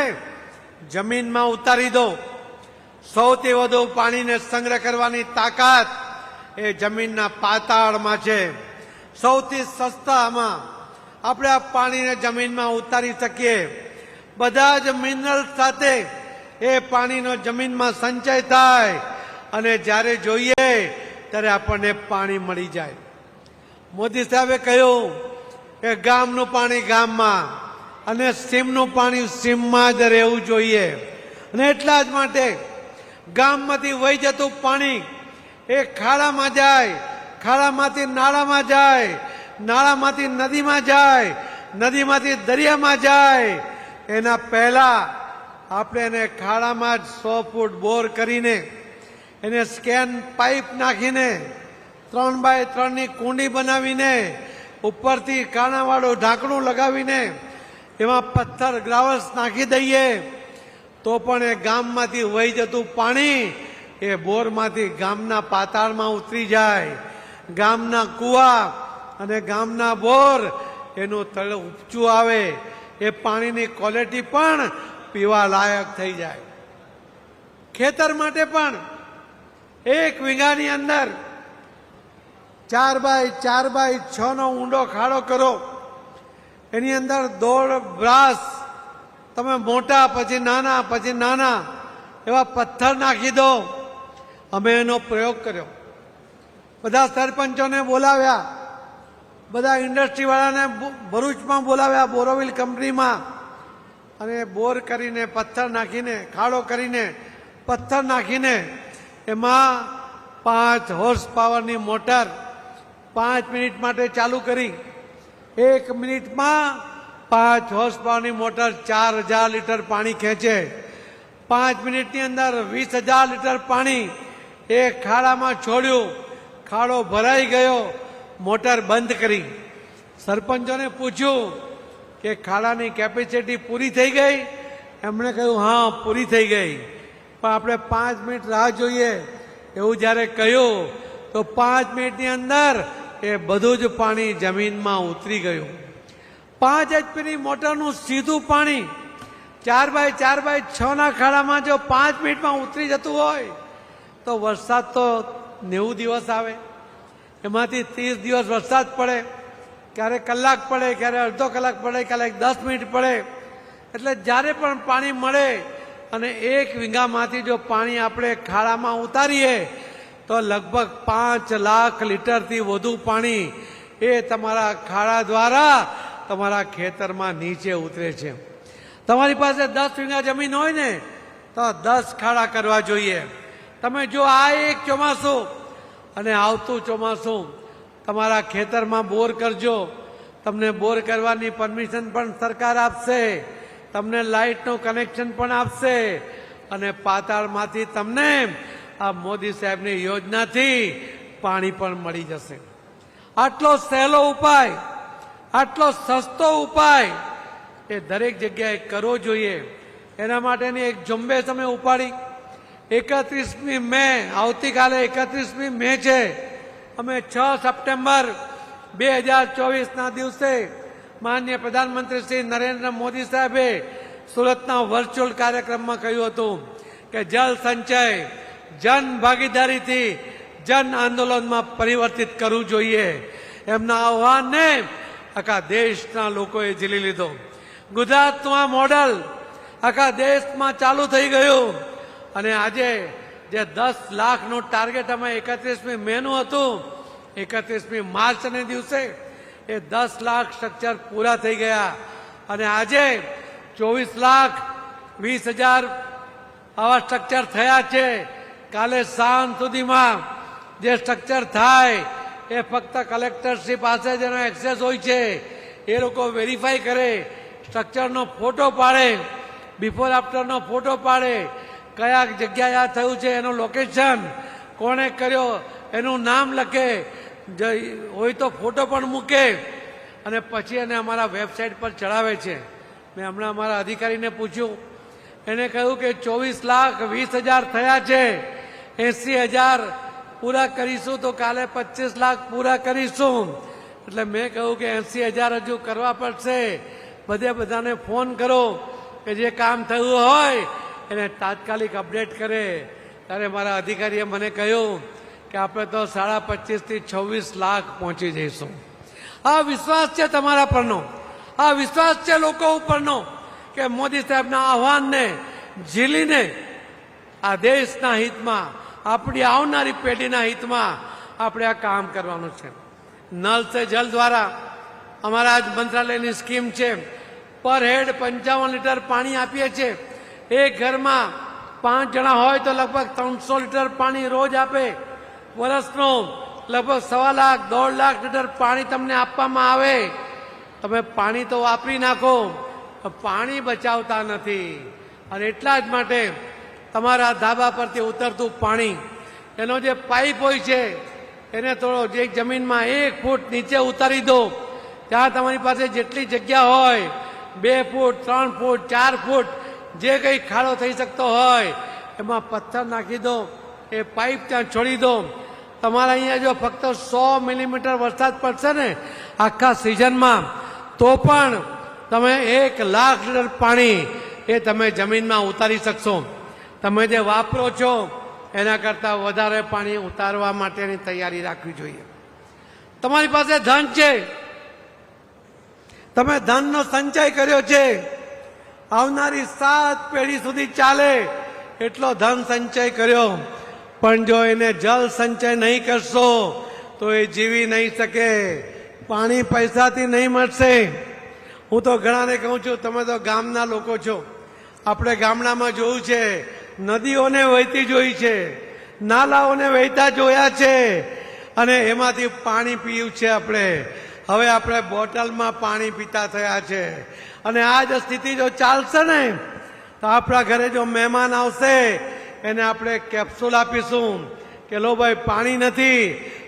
જમીનમાં ઉતારી દો. સૌથી વધુ પાણીને સંગ્રહ કરવાની તાકાત એ જમીનના પાતાળમાં છે. સૌથી સસ્તામાં આપણે આ પાણીને જમીનમાં ઉતારી શકીએ. બધા જ મિનરલ સાથે એ પાણીનો જમીનમાં સંચય થાય અને જ્યારે જોઈએ ત્યારે આપણને પાણી મળી જાય. મોદી સાહેબે કહ્યું કે ગામનું પાણી ગામમાં અને સીમનું પાણી સીમમાં જ રહેવું જોઈએ. અને એટલા જ માટે ગામમાંથી વહી જતું પાણી એ ખાડામાં જાય, ખાડામાંથી નાળામાં જાય, નાળામાંથી નદીમાં જાય, નદીમાંથી દરિયામાં જાય. એના પહેલા આપણે એને ખાડામાં જ 100 ફૂટ બોર કરીને એને સ્કેન પાઇપ નાખીને 3x3 ની કુંડી બનાવીને ઉપરથી કાણાવાળું ઢાંકણું લગાવીને એમાં પથ્થર ગ્રાવલ્સ નાખી દઈએ તો પણ એ ગામમાંથી વહી જતું પાણી એ બોરમાંથી ગામના પાતાળમાં ઉતરી જાય. ગામના કુવા અને ગામના બોર એનું તળ ઉપચું આવે. એ પાણીની ક્વોલિટી પણ પીવા લાયક થઈ જાય. ખેતર માટે પણ 1 વીઘાની અંદર 4x4x6 નો ઊંડો ખાડો કરો. એની અંદર 1.5 બ્રાસ તમે મોટા પછી નાના એવા પથ્થર નાખી દો. અમે એનો પ્રયોગ કર્યો. બધા સરપંચોને બોલાવ્યા, બધા ઇન્ડસ્ટ્રીવાળાને ભરૂચમાં બોલાવ્યા, બોરોવિલ કંપનીમાં, અને બોર કરીને પથ્થર નાખીને ખાડો કરીને પથ્થર નાખીને એમાં 5 હોર્સ પાવરની મોટર 5 મિનિટ માટે ચાલુ કરી. 1 મિનિટમાં 5 હોર્સ પાવરની મોટર 4000 લીટર પાણી ખેંચે. 5 મિનિટની અંદર 20,000 લીટર પાણી એ ખાડામાં છોડ્યું. ખાડો ભરાઈ ગયો, મોટર બંધ કરી. સરપંચોને પૂછ્યું કે ખાડાની કેપેસિટી પૂરી થઈ ગઈ? એમણે કહ્યું હા, પૂરી થઈ ગઈ, પણ આપણે 5 મિનિટ રાહ જોઈએ. એવું જ્યારે કહ્યું તો 5 મિનિટની અંદર એ બધું જ પાણી જમીનમાં ઉતરી ગયું. 5 HP મોટરનું સીધું પાણી 4x4x6 ના ખાડામાં જો 5 મિનિટમાં ઉતરી જતું હોય તો વરસાદ તો 90 દિવસ આવે, એમાંથી 30 દિવસ વરસાદ પડે, ક્યારેક કલાક પડે, ક્યારેક અડધો કલાક પડે, ક્યારેક 10 મિનિટ પડે. એટલે જ્યારે પણ પાણી મળે અને 1 વીઘામાંથી જો પાણી આપણે ખાડામાં ઉતારીએ તો લગભગ 5 લાખ લીટરથી વધુ પાણી એ તમારા ખાડા દ્વારા તમારા ખેતરમાં નીચે ઉતરે છે. તમારી પાસે 10 વીઘા જમીન હોય ને તો 10 ખાડા કરવા જોઈએ. તમે જો આ એક ચોમાસું અને આવતું ચોમાસું તમારા ખેતરમાં બોર કરજો. તમને બોર કરવાની પરમિશન પણ સરકાર આપશે, તમને લાઇટનું કનેક્શન પણ આપશે અને પાતાળમાંથી તમને આ મોદી સાહેબની યોજનાથી પાણી પણ મળી જશે. આટલો સહેલો ઉપાય, આટલો સસ્તો ઉપાય એ દરેક જગ્યાએ કરવો જોઈએ. એના માટેની એક ઝુંબેશ અમે ઉપાડી. 31મી મે, આવતીકાલે 31મી મે છે. અમે 6 સપ્ટેમ્બર 2024ના દિવસે માનનીય પ્રધાનમંત્રી શ્રી નરેન્દ્ર મોદી સાહેબે સુરતના વર્ચ્યુઅલ કાર્યક્રમમાં કહ્યું હતું કે જળ સંચય જન ભાગીદારીથી જન આંદોલનમાં પરિવર્તિત કરવું જોઈએ. એમના આહ્વાનને આખા દેશના લોકોએ ઝીલી લીધો. ગુજરાતનું આ મોડલ આખા દેશમાં ચાલુ થઈ ગયું અને આજે જે 10 લાખનું ટાર્ગેટ અમે 31મી મેનું હતું, 31મી માર્ચને દિવસે એ 10 લાખ સ્ટ્રક્ચર પૂરા થઈ ગયા અને આજે 24,20,000 આવા સ્ટ્રક્ચર થયા છે. કાલે સાંજ સુધીમાં જે સ્ટ્રક્ચર થાય એ ફક્ત કલેક્ટરશ્રી પાસે જેનો એક્સેસ હોય છે એ લોકો વેરીફાઈ કરે, સ્ટ્રક્ચરનો ફોટો પાડે, બિફોર આફ્ટરનો ફોટો પાડે, કયા જગ્યાએ આ થયું છે એનું લોકેશન, કોણે કર્યો એનું નામ લખે, હોય તો ફોટો પણ મૂકે અને પછી એને અમારા વેબસાઇટ પર ચડાવે છે. મેં હમણાં અમારા અધિકારીને પૂછ્યું, એને કહ્યું કે 24,20,000 થયા છે, 80,000 પૂરા કરીશું તો કાલે 25 લાખ પૂરા કરીશું. એટલે મેં કહ્યું કે 80,000 હજુ કરવા પડશે, બધાને ફોન કરો કે જે કામ થયું હોય એને તાત્કાલિક અપડેટ કરે. ત્યારે મારા અધિકારીએ મને કહ્યું કે આપણે તો 25.5 થી 26 લાખ પહોંચી જઈશું. આ વિશ્વાસ છે તમારા પરનો, આ વિશ્વાસ છે લોકો ઉપરનો કે મોદી સાહેબના આહવાનને ઝીલીને આ દેશના હિતમાં, આપણી આવનારી પેઢીના હિતમાં આપણે આ કામ કરવાનું છે. નલ સે જલ દ્વારા અમારા જ મંત્રાલયની સ્કીમ છે, પર હેડ 55 લીટર પાણી આપીએ છીએ. એક ઘરમાં 5 જણા હોય તો લગભગ 300 લીટર પાણી રોજ આપે. વર્ષનું લગભગ 1.25 લાખ 1.5 લાખ લીટર પાણી તમને આપવામાં આવે. તમે પાણી તો વાપરી નાખો, પાણી બચાવતા નથી. અને એટલા જ માટે તમારા ધાબા પરથી ઉતરતું પાણી, એનો જે પાઇપ હોય છે એને થોડો જે જમીનમાં 1 ફૂટ નીચે ઉતારી દો. ત્યાં તમારી પાસે જેટલી જગ્યા હોય, 2 ફૂટ 3 ફૂટ 4 ફૂટ જે કંઈ ખાડો થઈ શકતો હોય એમાં પથ્થર નાખી દો, એ પાઇપ ત્યાં છોડી દો. તમારા અહીંયા જો ફક્ત 100 મિલીમીટર વરસાદ પડશે ને આખા સિઝનમાં, તો પણ તમે 1 લાખ લીટર પાણી એ તમે જમીનમાં ઉતારી શકશો. તમે જે વાપરો છો એના કરતાં વધારે પાણી ઉતારવા માટેની તૈયારી રાખવી જોઈએ. તમારી પાસે ધન છે, તમે ધનનો સંચય કર્યો છે, આવનારી 7 પેઢી સુધી ચાલે એટલો ધન સંચય કર્યો, પણ જો એને જલ સંચય નહીં કરશો તો એ જીવી નહીં શકે. પાણી પૈસાથી નહીં મળશે. હું તો ઘણાને કહું છું, તમે તો ગામના લોકો છો, આપણે ગામડામાં જોયું છે, નદીઓને વહેતી જોઈ છે, નાલાઓને વહેતા જોયા છે અને એમાંથી પાણી પીયું છે આપણે. હવે આપણે બોટલમાં પાણી પીતા થયા છે. અને આ જ સ્થિતિ જો ચાલશે ને તો આપણા ઘરે જો મહેમાન આવશે એને આપણે કેપ્સ્યુલ આપીશું કે લો ભાઈ પાણી નથી,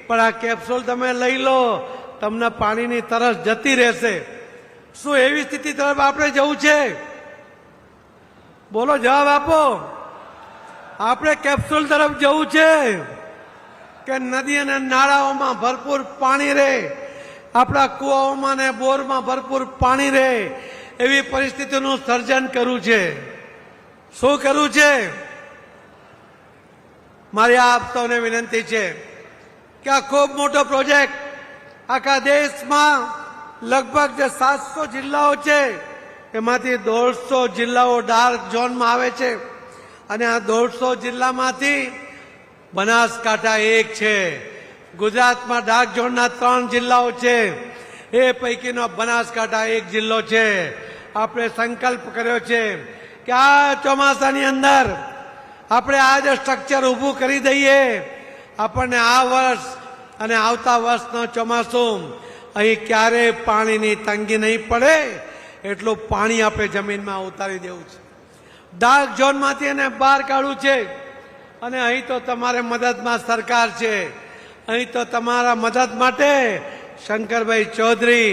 પણ આ કેપ્સ્યુલ તમે લઈ લો, તમને પાણીની તરસ જતી રહેશે. શું એવી સ્થિતિ તરફ આપણે જવું છે? બોલો, જવાબ આપો. આપણે કેપ્સ્યુલ તરફ જવું છે કે નદી અને નાળાઓમાં ભરપૂર પાણી રહે, આપણા કુવાઓમાં ને બોરમાં ભરપૂર પાણી રહે એવી પરિસ્થિતિનું સર્જન કરવું છે? શું કરવું છે? મારી આપ સૌને વિનંતી છે કે આ ખૂબ મોટો પ્રોજેક્ટ આખા દેશમાં લગભગ જે 700 જિલ્લાઓ છે એમાંથી 150 જિલ્લાઓ ડાર્ક ઝોનમાં આવે છે. અને આ 150 જિલ્લામાંથી બનાસકાંઠા એક છે. ગુજરાતમાં ડાર્ક ઝોનના 3 જિલ્લાઓ છે, એ પૈકીનો બનાસકાંઠા એક જિલ્લો છે. આપણે સંકલ્પ કર્યો છે કે આ ચોમાસાની અંદર આપણે આ જે સ્ટ્રક્ચર ઊભું કરી દઈએ, આપણને આ વર્ષ અને આવતા વર્ષનો ચોમાસું અહીં ક્યારેય પાણીની તંગી નહીં પડે એટલું પાણી આપણે જમીનમાં ઉતારી દેવું છે. ડાર્ક ઝોનમાંથી એને બહાર કાઢવું છે. અને અહીં તો તમારે મદદમાં સરકાર છે, અહીં તો તમારા મદદ માટે શંકરભાઈ ચૌધરી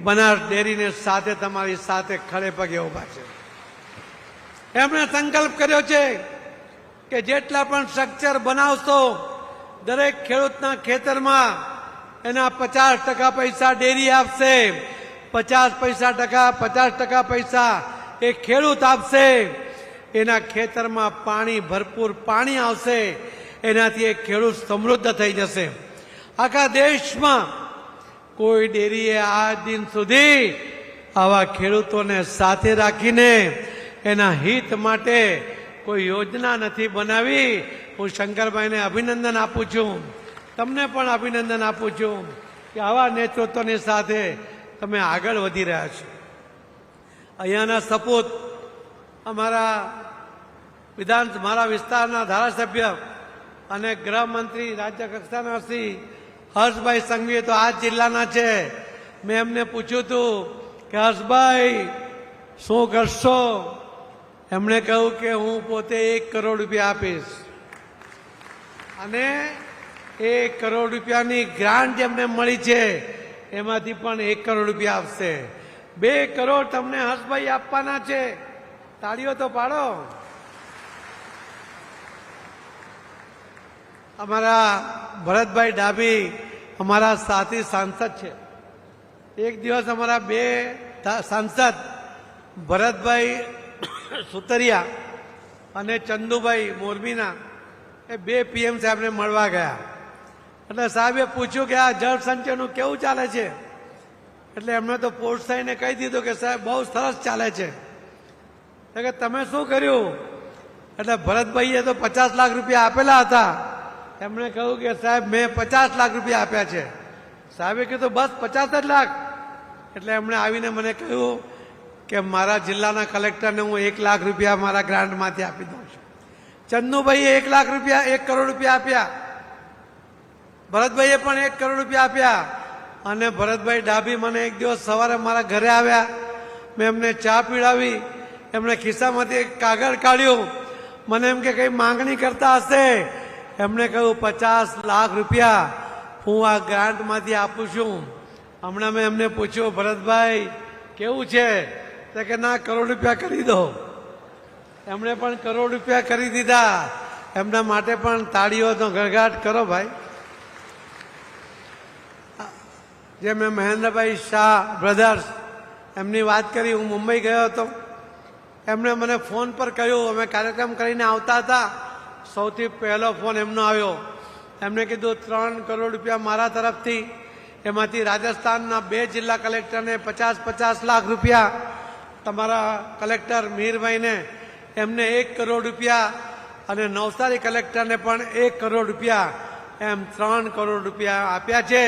બનાસ ડેરીને સાથે તમારી સાથે ખડે પગે ઉભા છે. એમણે સંકલ્પ કર્યો છે કે જેટલા પણ સ્ટ્રક્ચર બનાવશો દરેક ખેડૂતના ખેતરમાં એના 50% પૈસા ડેરી આપશે, 50% પૈસા એ ખેડૂત આપશે. એના ખેતરમાં પાણી ભરપૂર પાણી આવશે, એનાથી એ ખેડૂત સમૃદ્ધ થઈ જશે. આખા દેશમાં કોઈ ડેરીએ આ દિન સુધી આવા ખેડૂતોને સાથે રાખીને એના હિત માટે કોઈ યોજના નથી બનાવી. હું શંકરભાઈને અભિનંદન આપું છું, તમને પણ અભિનંદન આપું છું કે આવા નેતૃત્વની સાથે તમે આગળ વધી રહ્યા છો. અહીંયાના સપૂત અમારા મારા વિસ્તારના ધારાસભ્ય અને ગૃહમંત્રી રાજ્ય કક્ષાના શ્રી હર્ષભાઈ સંઘવી તો આ જિલ્લાના છે. મેં એમને પૂછ્યું હતું કે હર્ષભાઈ શું કરશો? એમણે કહ્યું કે હું પોતે 1 કરોડ રૂપિયા આપીશ અને 1 કરોડ રૂપિયાની ગ્રાન્ટ જેમને મળી છે એમાંથી પણ 1 કરોડ રૂપિયા આપશે. 2 કરોડ તમને હર્ષભાઈ આપવાના છે. તાળીઓ તો પાડો. અમારા ભરતભાઈ ડાભી અમારા સાથી સાંસદ છે. એક દિવસ અમારા 2 સાંસદ ભરતભાઈ સુતરિયા અને ચંદુભાઈ મોરબીના એ 2 PM સાહેબને મળવા ગયા. એટલે સાહેબે પૂછ્યું કે આ જળ સંચયનું કેવું ચાલે છે? એટલે એમણે તો પ્રોત્સાહીને કહી દીધું કે સાહેબ બહુ સરસ ચાલે છે. એટલે કે તમે શું કર્યું? એટલે ભરતભાઈએ તો 50 લાખ રૂપિયા આપેલા હતા. એમણે કહ્યું કે સાહેબ મેં 50 લાખ રૂપિયા આપ્યા છે. સાહેબે કીધું બસ 50 જ લાખ? એટલે એમણે આવીને મને કહ્યું કે મારા જિલ્લાના કલેક્ટરને હું 1 લાખ રૂપિયા મારા ગ્રાન્ટમાંથી આપી દઉં છું. ચંદુભાઈએ 1 લાખ રૂપિયા 1 કરોડ રૂપિયા આપ્યા. ભરતભાઈએ પણ 1 કરોડ રૂપિયા આપ્યા. અને ભરતભાઈ ડાભી મને એક દિવસ સવારે મારા ઘરે આવ્યા. મેં એમને ચા પીવડાવી. એમણે ખિસ્સામાંથી એક કાગળ કાઢ્યું. મને એમ કે કંઈ માંગણી કરતા હશે. એમણે કહ્યું 50 લાખ રૂપિયા હું આ ગ્રાન્ટમાંથી આપું છું. હમણાં મેં એમને પૂછ્યું ભરતભાઈ કેવું છે? તો કે ના કરોડ રૂપિયા કરી દો. એમણે પણ કરોડ રૂપિયા કરી દીધા. એમના માટે પણ તાળીઓનો ગળગાટ કરો ભાઈ. જે મેં મહેન્દ્રભાઈ શાહ બ્રધર્સ એમની વાત કરી, હું મુંબઈ ગયો હતો. એમણે મને ફોન પર કહ્યું, અમે કાર્યક્રમ કરીને આવતા હતા, સૌથી પહેલો ફોન એમનો આવ્યો. એમણે કીધું 3 કરોડ રૂપિયા મારા તરફથી, એમાંથી રાજસ્થાનના 2 જિલ્લા કલેક્ટરને 50 લાખ રૂપિયા, તમારા કલેક્ટર મીરભાઈને એમને 1 કરોડ રૂપિયા અને નવસારી કલેક્ટરને પણ 1 કરોડ રૂપિયા, એમ 3 કરોડ રૂપિયા આપ્યા છે.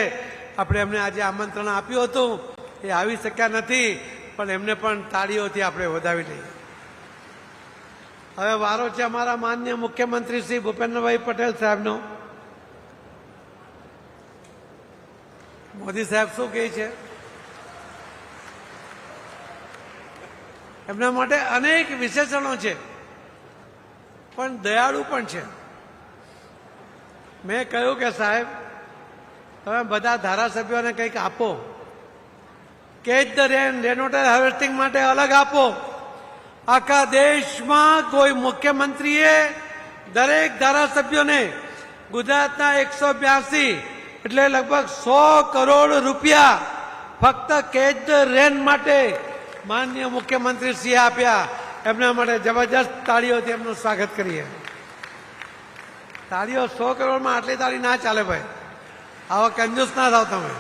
આપણે એમને આજે આમંત્રણ આપ્યું હતું, એ આવી શક્યા નથી, પણ એમને પણ તાળીઓથી આપણે વધાવી લઈએ. હવે વારો છે અમારા માનનીય મુખ્યમંત્રી શ્રી ભૂપેન્દ્રભાઈ પટેલ સાહેબનો. મોદી સાહેબ શું કહે છે? એમના માટે અનેક વિશેષણો છે, પણ દયાળુ પણ છે. મેં કહ્યું કે સાહેબ તમે બધા ધારાસભ્યોને કંઈક આપો. Catch the rain, rain water harvesting માટે અલગ આપો. આખા દેશમાં કોઈ મુખ્યમંત્રીએ દરેક ધારાસભ્યોને ગુજરાતના 182 એટલે લગભગ 100 કરોડ રૂપિયા ફક્ત કેચ ધ રેન માટે માનનીય મુખ્યમંત્રી શ્રીએ આપ્યા. એમના માટે જબરજસ્ત તાળીઓથી એમનું સ્વાગત કરીએ. તાળીઓ 100 કરોડમાં આટલી તાળી ના ચાલે ભાઈ. આવા કંજૂસ ના થાવ તમે.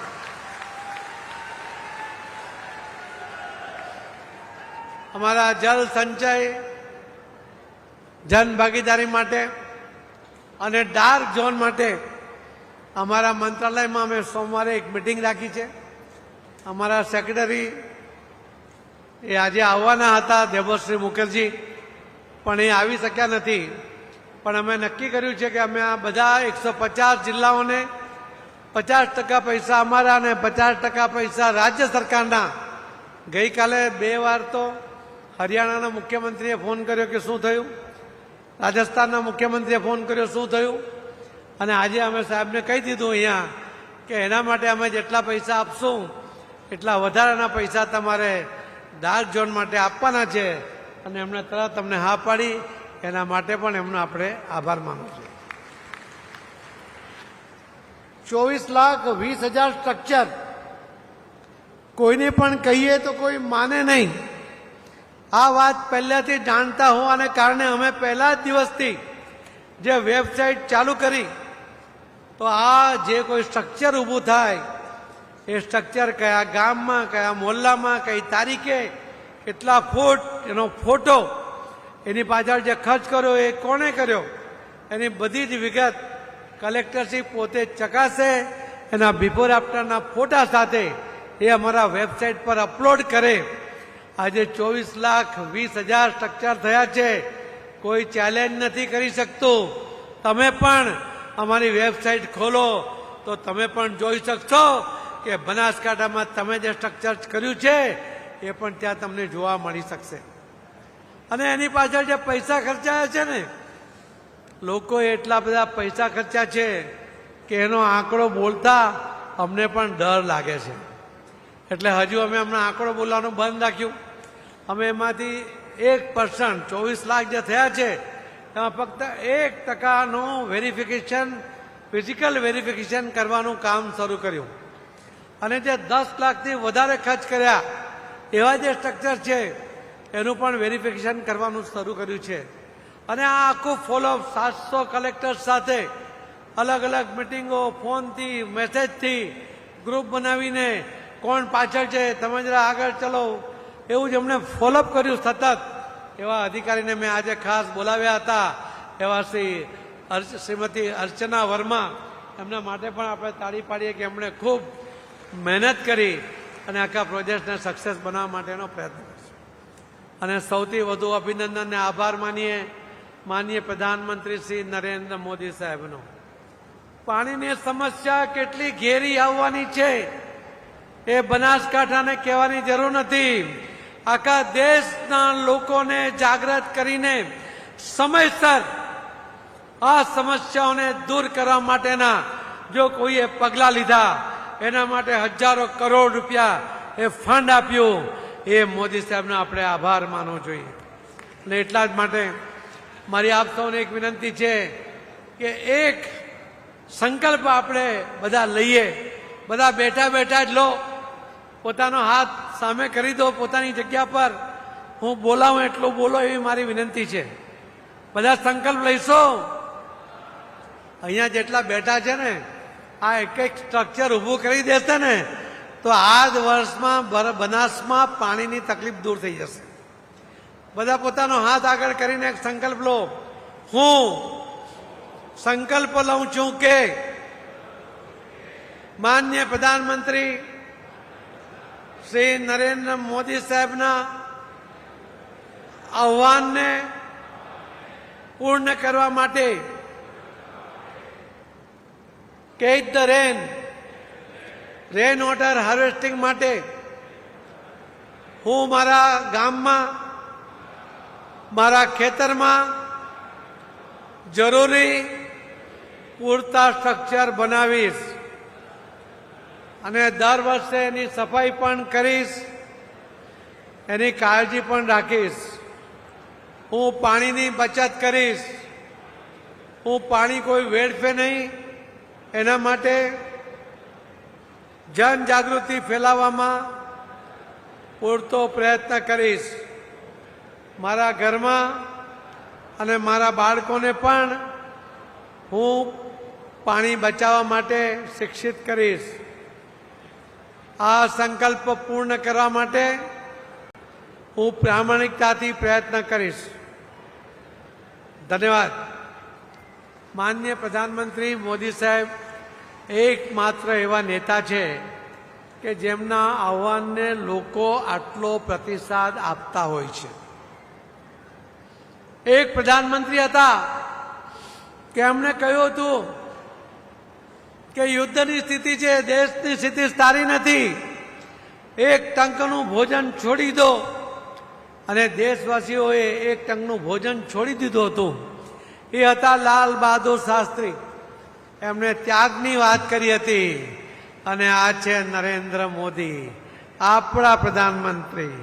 અમારા જલ સંચય જન ભાગીદારી માટે અને ડાર્ક ઝોન માટે અમારા મંત્રાલયમાં અમે સોમવારે એક મિટિંગ રાખી છે. અમારા સેક્રેટરી એ આજે આવવાના હતા, દેવશ્રી મુખર્જી, પણ એ આવી શક્યા નથી. પણ અમે નક્કી કર્યું છે કે અમે આ બધા 150 જિલ્લાઓને 50% પૈસા અમારા અને 50% પૈસા રાજ્ય સરકારના. ગઈકાલે 2 વાર તો હરિયાણાના મુખ્યમંત્રીએ ફોન કર્યો કે શું થયું, રાજસ્થાનના મુખ્યમંત્રીએ ફોન કર્યો શું થયું, અને આજે અમે સાહેબને કહી દીધું અહીંયા કે એના માટે અમે જેટલા પૈસા આપશું એટલા વધારાના પૈસા તમારે ડાર્ક ઝોન માટે આપવાના છે. અને એમણે તરત અમને હા પાડી. એના માટે પણ એમનો આપણે આભાર માનવો છે. 24,20,000 સ્ટ્રક્ચર કોઈને પણ કહીએ તો કોઈ માને નહીં. આ વાત પહેલાથી જાણતા હોવાને કારણે અમે પહેલા જ દિવસથી જે વેબસાઇટ ચાલુ કરી, તો આ જે કોઈ સ્ટ્રક્ચર ઊભું થાય એ સ્ટ્રક્ચર કયા ગામમાં, કયા મોહલ્લામાં, કઈ તારીખે, કેટલા ફૂટ, એનો ફોટો એની પાછળ જે ખર્ચ કર્યો એ કોણે કર્યો એની બધી જ વિગત કલેક્ટરશ્રી પોતે ચકાસે, એના બિફોર આફ્ટરના ફોટા સાથે એ અમારા વેબસાઇટ પર અપલોડ કરે. આજે 24,20,000 સ્ટ્રક્ચર થયા છે. કોઈ ચેલેન્જ નથી કરી શકતું. તમે પણ અમારી વેબસાઇટ ખોલો તો તમે પણ જોઈ શકશો કે બનાસકાંઠામાં તમે જે સ્ટ્રક્ચર કર્યું છે એ પણ ત્યાં તમને જોવા મળી શકશે. અને એની પાછળ જે પૈસા ખર્ચાયા છે ને, લોકોએ એટલા બધા પૈસા ખર્ચ્યા છે કે એનો આંકડો બોલતા અમને પણ ડર લાગે છે. એટલે હજુ અમે હમણાં આંકડો બોલવાનું બંધ રાખ્યું. અમે એમાંથી 1% 24 લાખ જે થયા છે એમાં ફક્ત 1% વેરિફિકેશન, ફિઝિકલ વેરિફિકેશન કરવાનું કામ શરૂ કર્યું. અને જે 10 લાખથી વધારે ખર્ચ કર્યા એવા જે સ્ટ્રક્ચર છે એનું પણ વેરિફિકેશન કરવાનું શરૂ કર્યું છે. અને આ આખું ફોલોઅપ 700 કલેક્ટર સાથે અલગ અલગ મિટિંગો, ફોનથી, મેસેજથી ગ્રુપ બનાવીને કોણ પાછળ છે તમે જરા આગળ ચલો એવું જ એમણે ફોલોઅપ કર્યું સતત. એવા અધિકારીને મેં આજે ખાસ બોલાવ્યા હતા, એવા શ્રીમતી અર્ચના વર્મા. એમના માટે પણ આપણે તાળી પાડીએ કે એમણે ખૂબ મહેનત કરી અને આખા પ્રોજેક્ટને સક્સેસ બનાવવા માટેનો પ્રયત્ન કર્યો. અને સૌથી વધુ અભિનંદન અને આભાર માનીએ પ્રધાનમંત્રી શ્રી નરેન્દ્ર મોદી સાહેબનો. પાણીની સમસ્યા કેટલી ઘેરી આવવાની છે એ બનાસકાંઠાને કહેવાની જરૂર નથી. આખા દેશના લોકોને જાગૃત કરીને સમયસર આ સમસ્યાઓને દૂર કરવા માટેના જો કોઈએ પગલાં લીધા, એના માટે હજારો કરોડ રૂપિયા એ ફંડ આપ્યું, એ મોદી સાહેબનો આપણે આભાર માનવો જોઈએ. અને એટલા જ માટે મારી આપ સૌને એક વિનંતી છે કે એક સંકલ્પ આપણે બધા લઈએ. બધા બેઠા બેઠા જ લો, પોતાનો હાથ સામે કરી દો પોતાની જગ્યા પર. હું બોલાવું એટલું બોલો એવી મારી વિનંતી છે. બધા સંકલ્પ લઈશો. અહીંયા જેટલા બેઠા છે ને, આ એક એક સ્ટ્રક્ચર ઊભું કરી દેશે ને તો આ જ વર્ષમાં બનાસમાં પાણીની તકલીફ દૂર થઈ જશે. બધા પોતાનો હાથ આગળ કરીને એક સંકલ્પ લો. હું સંકલ્પ લઉં છું કે માનનીય પ્રધાનમંત્રી શ્રી નરેન્દ્ર મોદી સાહેબના આહ્વાનને પૂર્ણ કરવા માટે catch the rain water harvesting માટે હું મારા ગામમાં, મારા ખેતરમાં જરૂરી પૂરતા સ્ટ્રક્ચર બનાવીશ અને દર વર્ષે એની સફાઈ પણ કરીશ, એની કાળજી પણ રાખીશ. હું પાણીની બચત કરીશ. હું પાણી કોઈ વેડફે નહીં એના માટે જનજાગૃતિ ફેલાવવામાં પૂરતો પ્રયત્ન કરીશ. મારા ઘરમાં અને મારા બાળકોને પણ હું પાણી બચાવવા માટે શિક્ષિત કરીશ. આ સંકલ્પ પૂર્ણ કરવા માટે હું પ્રામાણિકતાથી પ્રયત્ન કરીશ. ધન્યવાદ. માનનીય પ્રધાનમંત્રી મોદી સાહેબ એકમાત્ર એવા નેતા છે કે જેમના આહ્વાનને લોકો આટલો પ્રતિસાદ આપતા હોય છે. એક પ્રધાનમંત્રી હતા કે એમણે કહ્યું હતું કે યુદ્ધની સ્થિતિ છે, દેશની સ્થિતિ સારી નથી, એક ટંકનું ભોજન છોડી દો. અને દેશવાસીઓએ એક ટંકનું ભોજન છોડી દીધું હતું. એ હતા લાલ બહાદુર શાસ્ત્રી. એમણે ત્યાગની વાત કરી હતી. અને આ છે નરેન્દ્ર મોદી, આપણા પ્રધાનમંત્રી.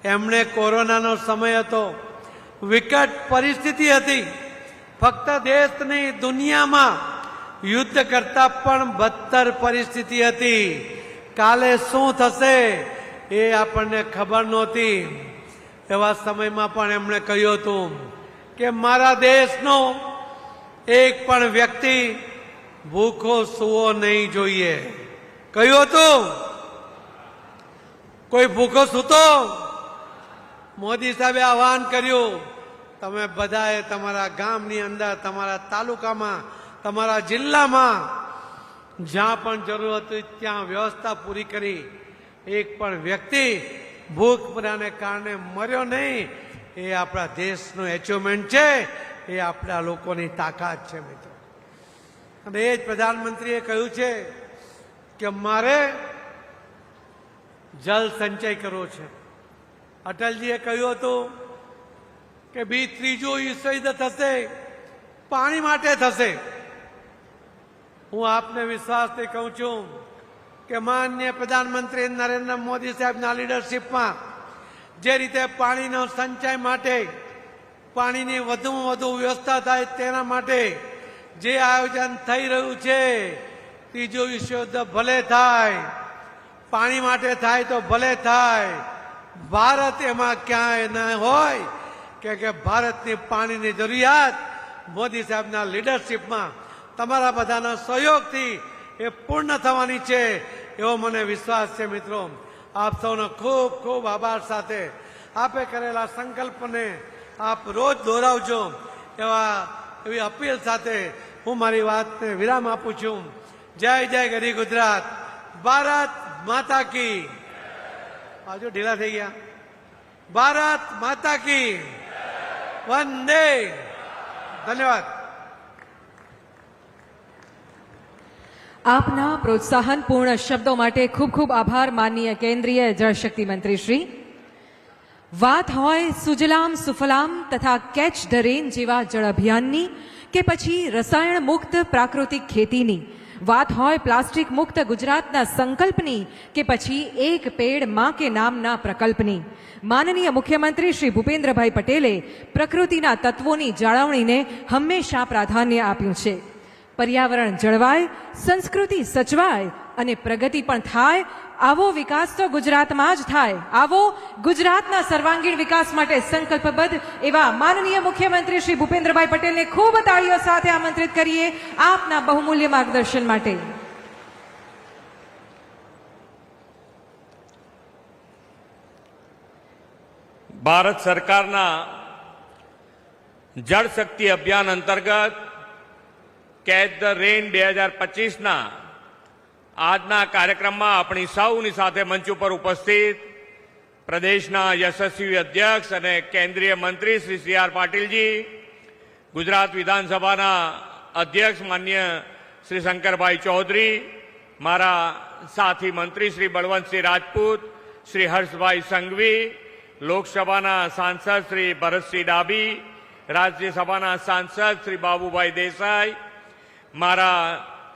એમણે કોરોનાનો સમય હતો, વિકટ પરિસ્થિતિ હતી. ફક્ત દેશ નહીં, દુનિયામાં યુદ્ધ કરતા પણ બદતર પરિસ્થિતિ હતી. કાલે શું થશે એ આપણને ખબર નહોતી. એવા સમયમાં પણ એમણે કહ્યું હતું કે મારા દેશનો એક પણ વ્યક્તિ ભૂખો સૂવો નહીં જોઈએ. કહ્યું હતું કોઈ ભૂખો સૂતો? મોદી સાહેબે આહવાન કર્યું તમે બધાએ તમારા ગામની અંદર, તમારા તાલુકામાં, તમારા જિલ્લામાં જ્યાં પણ જરૂર હતી ત્યાં વ્યવસ્થા પૂરી કરી. એક પણ વ્યક્તિ ભૂખમરાને કારણે મર્યો નહીં. એ આપણા દેશનું એચિવમેન્ટ છે, એ આપણા લોકોની તાકાત છે મિત્રો. અને એ જ પ્રધાનમંત્રીએ કહ્યું છે કે મારે જલ સંચય કરવો છે. અટલજીએ કહ્યું હતું કે ત્રીજું યુદ્ધ થશે, પાણી માટે થશે. હું આપને વિશ્વાસથી કહું છું કે માનનીય પ્રધાનમંત્રી નરેન્દ્ર મોદી સાહેબના લીડરશીપમાં જે રીતે પાણીનો સંચય માટે, પાણીની વધુમાં વધુ વ્યવસ્થા થાય તેના માટે જે આયોજન થઈ રહ્યું છે, ત્રીજું વિશ્વયુદ્ધ ભલે થાય, પાણી માટે થાય તો ભલે થાય, ભારત એમાં ક્યાંય ન હોય કે ભારતની પાણીની જરૂરિયાત મોદી સાહેબના લીડરશીપમાં તમારા બધાના સહયોગથી એ પૂર્ણ થવાની છે, એવો મને વિશ્વાસ છે મિત્રો. આપ સૌનો ખૂબ ખૂબ આભાર સાથે આપે કરેલા સંકલ્પને આપ રોજ દોહરાવજો એવી અપીલ સાથે હું મારી વાતને વિરામ આપું છું. જય જય ગરી ગુજરાત. ભારત માતા કી. બાજુ ઢીલા થઈ ગયા. ભારત માતા કી. વંદે. ધન્યવાદ.
આપના પ્રોત્સાહનપૂર્ણ શબ્દો માટે ખૂબ ખૂબ આભાર માનનીય કેન્દ્રીય જળશક્તિ મંત્રી શ્રી. વાત હોય સુજલામ સુફલામ તથા કેચ ધ રેન જેવા જળ અભિયાનની કે પછી રસાયણ મુક્ત પ્રાકૃતિક ખેતીની, વાત હોય પ્લાસ્ટિક મુક્ત ગુજરાતના સંકલ્પની કે પછી એક પેડ માં કે નામના પ્રકલ્પની, માનનીય મુખ્યમંત્રી શ્રી ભૂપેન્દ્રભાઈ પટેલે પ્રકૃતિના તત્વોની જાળવણીને હંમેશા પ્રાધાન્ય આપ્યું છે. પર્યાવરણ જળવાય, સંસ્કૃતિ સચવાય અને પ્રગતિ પણ થાય, આવો વિકાસ તો ગુજરાતમાં જ થાય. આવો ગુજરાતના સર્વાંગીણ વિકાસ માટે સંકલ્પબદ્ધ એવા માનનીય મુખ્યમંત્રી શ્રી ભૂપેન્દ્રભાઈ પટેલને ખૂબ તાળીઓ સાથે આમંત્રિત કરીએ આપના બહુમૂલ્ય માર્ગદર્શન માટે.
ભારત સરકારના જળ શક્તિ અભિયાન અંતર્ગત કેચ ધ રેન 2025ના આજના કાર્યક્રમમાં આપણી સૌની સાથે મંચ ઉપર ઉપસ્થિત પ્રદેશના યશસ્વી અધ્યક્ષ અને કેન્દ્રીય મંત્રી શ્રી સી.આર. પાટીલજી, ગુજરાત વિધાનસભાના અધ્યક્ષ માન્ય શ્રી શંકરભાઈ ચૌધરી, મારા સાથી મંત્રી શ્રી બળવંતસિંહ રાજપૂત, શ્રી હર્ષભાઈ સંઘવી, લોકસભાના સાંસદ શ્રી ભરતસિંહ ડાભી, રાજ્યસભાના સાંસદ શ્રી બાબુભાઈ દેસાઈ, મારા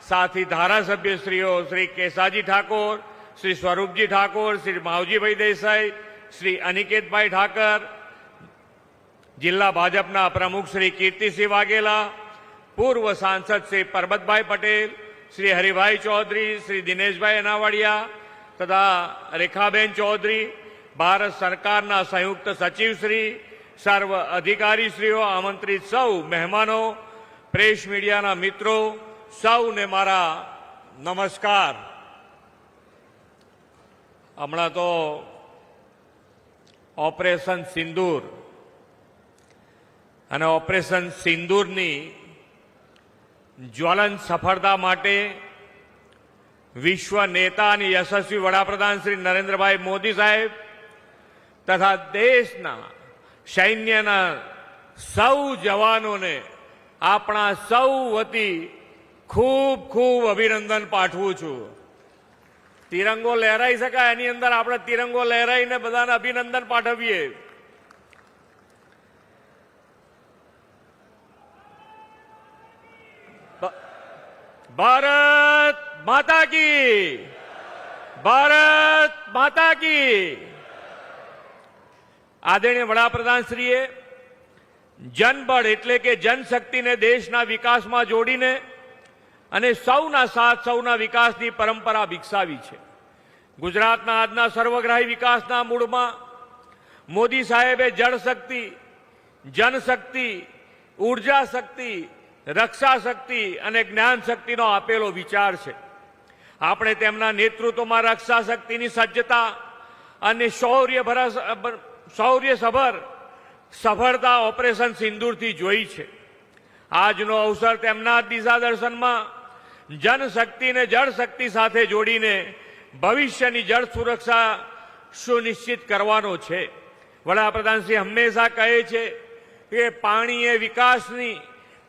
સાથી ધારાસભ્યશ્રીઓ શ્રી કેસાજી ઠાકોર, શ્રી સ્વરૂપજી ઠાકોર, શ્રી માવજીભાઈ દેસાઈ, શ્રી અનિકેતભાઈ ઠાકર, જિલ્લા ભાજપના પ્રમુખ શ્રી કીર્તિસિંહ વાઘેલા, પૂર્વ સાંસદ શ્રી પરબતભાઈ પટેલ, શ્રી હરિભાઈ ચૌધરી, શ્રી દિનેશભાઈ અનાવાડિયા તથા રેખાબેન ચૌધરી, ભારત સરકારના સંયુક્ત સચિવશ્રી, સર્વ અધિકારીશ્રીઓ, આમંત્રિત સૌ મહેમાનો, પ્રેસ મીડિયાના મિત્રો, સૌને મારા નમસ્કાર. હમણાં તો ઓપરેશન સિંદૂર અને ઓપરેશન સિંદૂરની જ્વલંત સફળતા માટે વિશ્વ નેતા અને યશસ્વી વડાપ્રધાન શ્રી નરેન્દ્રભાઈ મોદી સાહેબ તથા દેશના સૈન્યના સૌ જવાનોને આપણા સૌ વતી ખૂબ ખૂબ અભિનંદન પાઠવું છું. તિરંગો લહેરાઈ શકાય, એની અંદર આપણે તિરંગો લહેરાઈને બધાને અભિનંદન પાઠવીએ. ભારત માતા કી. ભારત માતા કી. આદરણીય વડાપ્રધાનશ્રીએ જનબળ એટલે કે જનશક્તિને દેશના વિકાસમાં જોડીને અને સૌના સાથ સૌના વિકાસની પરંપરા વિકસાવી છે. ગુજરાતના આજના સર્વગ્રાહી વિકાસના મૂળમાં મોદી સાહેબે જળ શક્તિ, જનશક્તિ, ઉર્જા શક્તિ, રક્ષા શક્તિ અને જ્ઞાન શક્તિનો આપેલો વિચાર છે. આપણે તેમના નેતૃત્વમાં રક્ષા શક્તિની સજ્જતા અને શૌર્યસભર સફળતા ઓપરેશન સિંદૂરથી જોઈ છે. આજનો અવસર તેમના દિશા દર્શનમાં જનશક્તિને જળશક્તિ સાથે જોડીને ભવિષ્યની જળ સુરક્ષા સુનિશ્ચિત કરવાનો છે. વડાપ્રધાનશ્રી હંમેશા કહે છે કે પાણી એ વિકાસની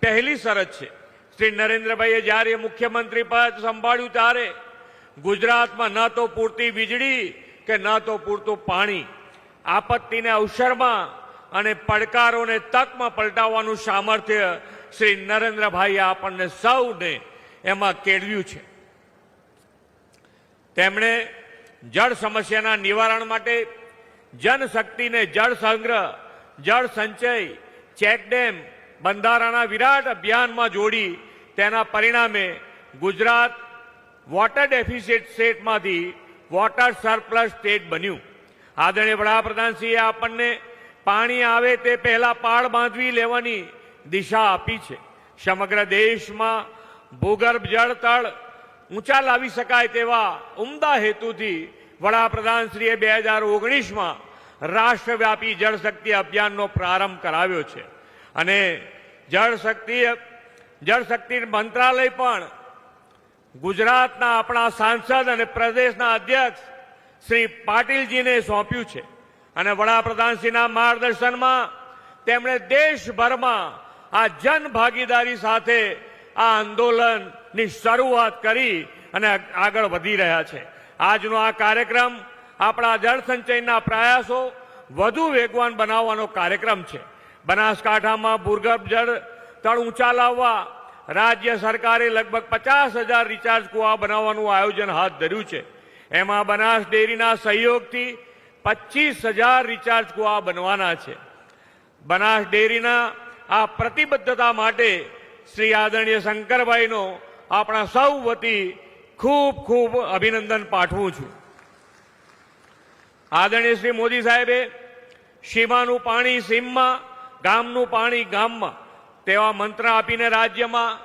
પહેલી શરત છે. શ્રી નરેન્દ્રભાઈએ જ્યારે મુખ્યમંત્રી પદ સંભાળ્યું ત્યારે ગુજરાતમાં ન તો પૂરતી વીજળી કે ન તો પૂરતું પાણી, આપત્તિને અવસરમાં અને પડકારોને તકમાં પલટાવવાનું સામર્થ્ય શ્રી નરેન્દ્રભાઈએ આપણને સૌને એમાં કેળવ્યું છે. તેમણે જળ સમસ્યાના નિવારણ માટે જનશક્તિને જળ સંગ્રહ, જળ સંચય, ચેકડેમ, બંધારાના વિરાટ અભિયાનમાં જોડી તેના પરિણામે ગુજરાત વોટર ડેફિસિટ સ્ટેટમાંથી વોટર સરપ્લસ સ્ટેટ બન્યું. આદરણીય વડાપ્રધાનશ્રીએ આપણને પાણી આવે તે પહેલા પાળ બાંધવી લેવાની દિશા આપી છે. સમગ્ર દેશમાં ભૂગર્ભ જળ તળ ઊંચા લાવી શકાય તેવા ઉમદા હેતુથી વડાપ્રધાનશ્રીએ 2019માં રાષ્ટ્રવ્યાપી જળશક્તિ અભિયાનનો પ્રારંભ કરાવ્યો છે અને જળશક્તિ મંત્રાલય પણ ગુજરાતના આપણા સાંસદ અને પ્રદેશના અધ્યક્ષ શ્રી પાટીલજીને સોંપ્યું છે અને વડાપ્રધાનશ્રીના માર્ગદર્શનમાં તેમણે દેશભરમાં આ જન ભાગીદારી સાથે આ આંદોલનની શરૂઆત કરી અને આગળ વધી રહ્યા છે. આજનો આ કાર્યક્રમ આપણા જળ સંચયના પ્રયાસો વધુ વેગવાન બનાવવાનો કાર્યક્રમ છે. બનાસકાંઠામાં ભૂગર્ભ જળ તળ ઊંચા લાવવા રાજ્ય સરકારે લગભગ 50,000 રિચાર્જ કુવા બનાવવાનું આયોજન હાથ ધર્યું છે. એમાં બનાસ ડેરીના સહયોગથી 25,000 રિચાર્જ કુવા બનવાના છે. બનાસ ડેરીના આ પ્રતિબદ્ધતા માટે શ્રી આદરણીય શંકરભાઈનો આપણા સૌ વતી ખૂબ ખૂબ અભિનંદન પાઠવું છું. આદરણીય શ્રી મોદી સાહેબે સીમાનું પાણી સીમમાં, ગામનું પાણી ગામમાં તેવા મંત્ર આપીને રાજ્યમાં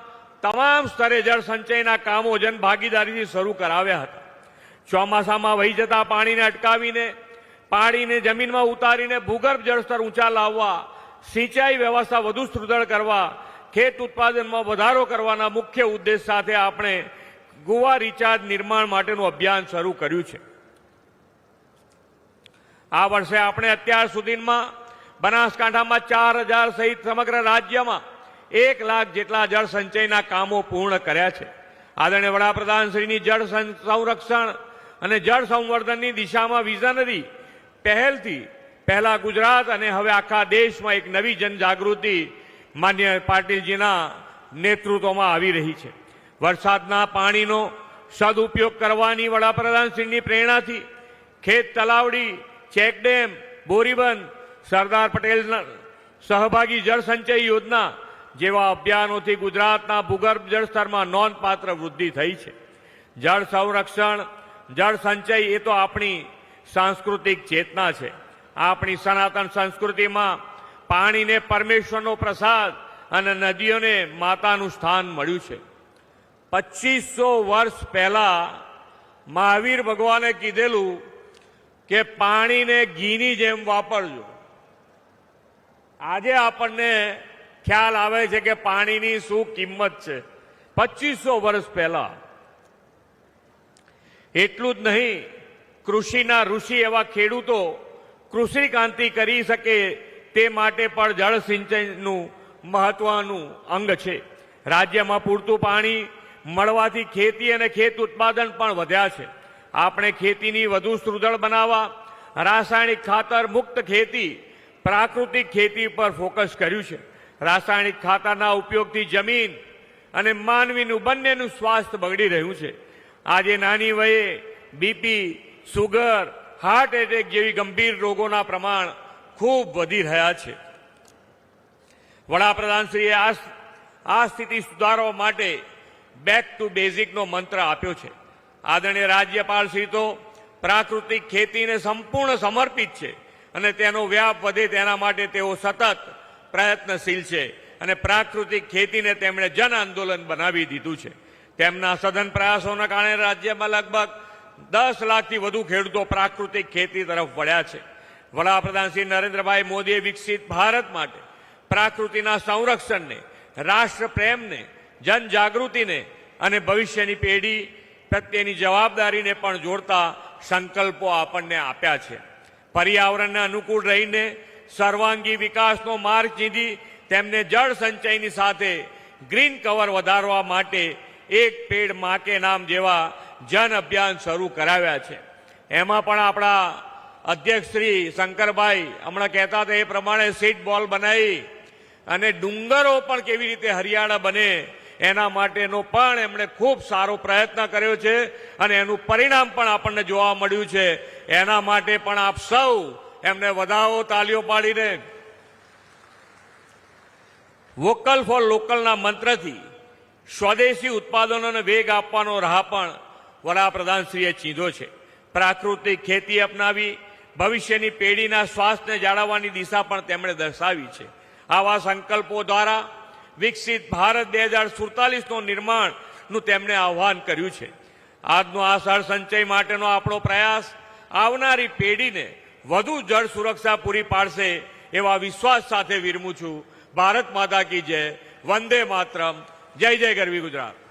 તમામ સ્તરે જળ સંચયના કામો જન ભાગીદારીથી શરૂ કરાવ્યા હતા. ચોમાસામાં વહી જતા પાણીને અટકાવીને પાણીને જમીનમાં ઉતારીને ભૂગર્ભ જળસ્તર ઊંચા લાવવા, સિંચાઈ વ્યવસ્થા વધુ સુદૃઢ કરવા, ખેત ઉત્પાદનમાં વધારો કરવાના મુખ્ય ઉદ્દેશ સાથે આપણે કુવા રિચાર્જ નિર્માણ માટેનું અભિયાન શરૂ કર્યું છે. આ વર્ષે આપણે અત્યાર સુધીમાં બનાસકાંઠામાં 4,000 સહિત સમગ્ર રાજ્યમાં 1 લાખ જેટલા જળ સંચયના કામો પૂર્ણ કર્યા છે. આદરણીય વડાપ્રધાનશ્રીની જળ સંરક્ષણ અને જળ સંવર્ધનની દિશામાં વિઝનરી પહેલથી પહેલા ગુજરાત અને હવે આખા દેશમાં એક નવી જનજાગૃતિ માન્ય પાટીલજીના નેતૃત્વમાં આવી રહી છે. વરસાદના પાણીનો સદુપયોગ કરવાની વડાપ્રધાનશ્રીની પ્રેરણાથી ખેત તલાવડી, ચેકડેમ, બોરીબંધ, સરદાર પટેલ સહભાગી જળ સંચય યોજના જેવા અભિયાનોથી ગુજરાતના ભૂગર્ભ જળસ્તરમાં નોંધપાત્ર વૃદ્ધિ થઈ છે. જળ સંરક્ષણ, જળ સંચય એ તો આપણી સાંસ્કૃતિક ચેતના છે. આપણી સનાતન સંસ્કૃતિમાં પાણીને પરમેશ્વરનો પ્રસાદ અને નદીઓને માતાનું સ્થાન મળ્યું છે. 2500 વર્ષ પહેલા મહાવીર ભગવાને કીધેલું કે પાણીને ઘીની જેમ વાપરજો. આજે આપણને ખ્યાલ આવે છે કે પાણીની શું કિંમત છે. 2500 વર્ષ પહેલા. એટલું જ નહીં, કૃષિના ઋષિ એવા ખેડૂતો કૃષિ ક્રાંતિ કરી શકે તે માટે પણ જળ સિંચનનું મહત્વનું અંગ છે. રાજ્યમાં પૂરતું પાણી મળવાથી ખેતી અને ખેત ઉત્પાદન પણ વધ્યા છે. આપણે ખેતીની વધુ સુદૃઢ બનાવવા રાસાયણિક ખાતર મુક્ત ખેતી, પ્રાકૃતિક ખેતી પર ફોકસ કર્યું છે. રાસાયણિક ખાતરના ઉપયોગથી જમીન અને માનવીનું બંનેનું સ્વાસ્થ્ય બગડી રહ્યું છે. આજે નાની વયે બીપી, સુગર, હાર્ટ એટેક જેવી ગંભીર રોગોના પ્રમાણ ખૂબ વધી રહ્યા છે. વડાપ્રધાનશ્રીએ આ સ્થિતિ સુધારવા માટે બેક ટુ બેઝિકનો મંત્ર આપ્યો છે. આદરણીય રાજ્યપાલશ્રી તો પ્રાકૃતિક ખેતીને સંપૂર્ણ સમર્પિત છે અને તેનો વ્યાપ વધે તેના માટે તેઓ સતત પ્રયત્નશીલ છે અને પ્રાકૃતિક ખેતીને તેમણે જન આંદોલન બનાવી દીધું છે. તેમના સઘન પ્રયાસોના કારણે રાજ્યમાં લગભગ 10 લાખથી વધુ ખેડૂતો પ્રાકૃતિક ખેતી તરફ વળ્યા છે. વડાપ્રધાન શ્રી નરેન્દ્રભાઈ મોદીએ વિકસિત ભારત માટે પ્રકૃતિના સંરક્ષણને, રાષ્ટ્ર પ્રેમને, જનજાગૃતિને અને ભવિષ્યની પેઢી પ્રત્યેની જવાબદારીને પણ જોડતા સંકલ્પો આપણને આપ્યા છે. પર્યાવરણને અનુકૂળ રહીને સર્વાંગી વિકાસનો માર્ગ ચીંધી તેમને જળ સંચયની સાથે ગ્રીન કવર વધારવા માટે એક પેડ માં કે નામ જેવા જન અભિયાન શરૂ કરાવ્યા છે. એમાં પણ આપણા અધ્યક્ષ શ્રી શંકરભાઈ હમણાં કહેતા હતા એ પ્રમાણે સીડ બોલ બનાવી અને ડુંગરો પણ કેવી રીતે હરિયાળા બને એના માટેનો પણ એમણે ખૂબ સારો પ્રયત્ન કર્યો છે અને એનું પરિણામ પણ આપણને જોવા મળ્યું છે. એના માટે પણ આપ સૌ એમને વધાવો તાલીઓ પાડીને. વોકલ ફોર લોકલના મંત્રથી સ્વદેશી ઉત્પાદનોને વેગ આપવાનો રાહ પણ વડાપ્રધાનશ્રીએ ચીંધો છે. પ્રાકૃતિક ખેતી અપનાવી ભવિષ્યની પેઢીના સ્વાસ્થ્યને જાળવવાની દિશા પણ તેમણે દર્શાવી છે. આવા સંકલ્પો દ્વારા વિકસિત ભારત 2047નું નિર્માણનું તેમણે આહ્વાન કર્યું છે. આજનો આ જળ સંચય માટેનો આપણો પ્રયાસ આવનારી પેઢીને વધુ જળ સુરક્ષા પૂરી પાડશે એવા વિશ્વાસ સાથે વિરમું છું. ભારત માતા કી જય. વંદે માતરમ. જય જય ગરવી ગુજરાત.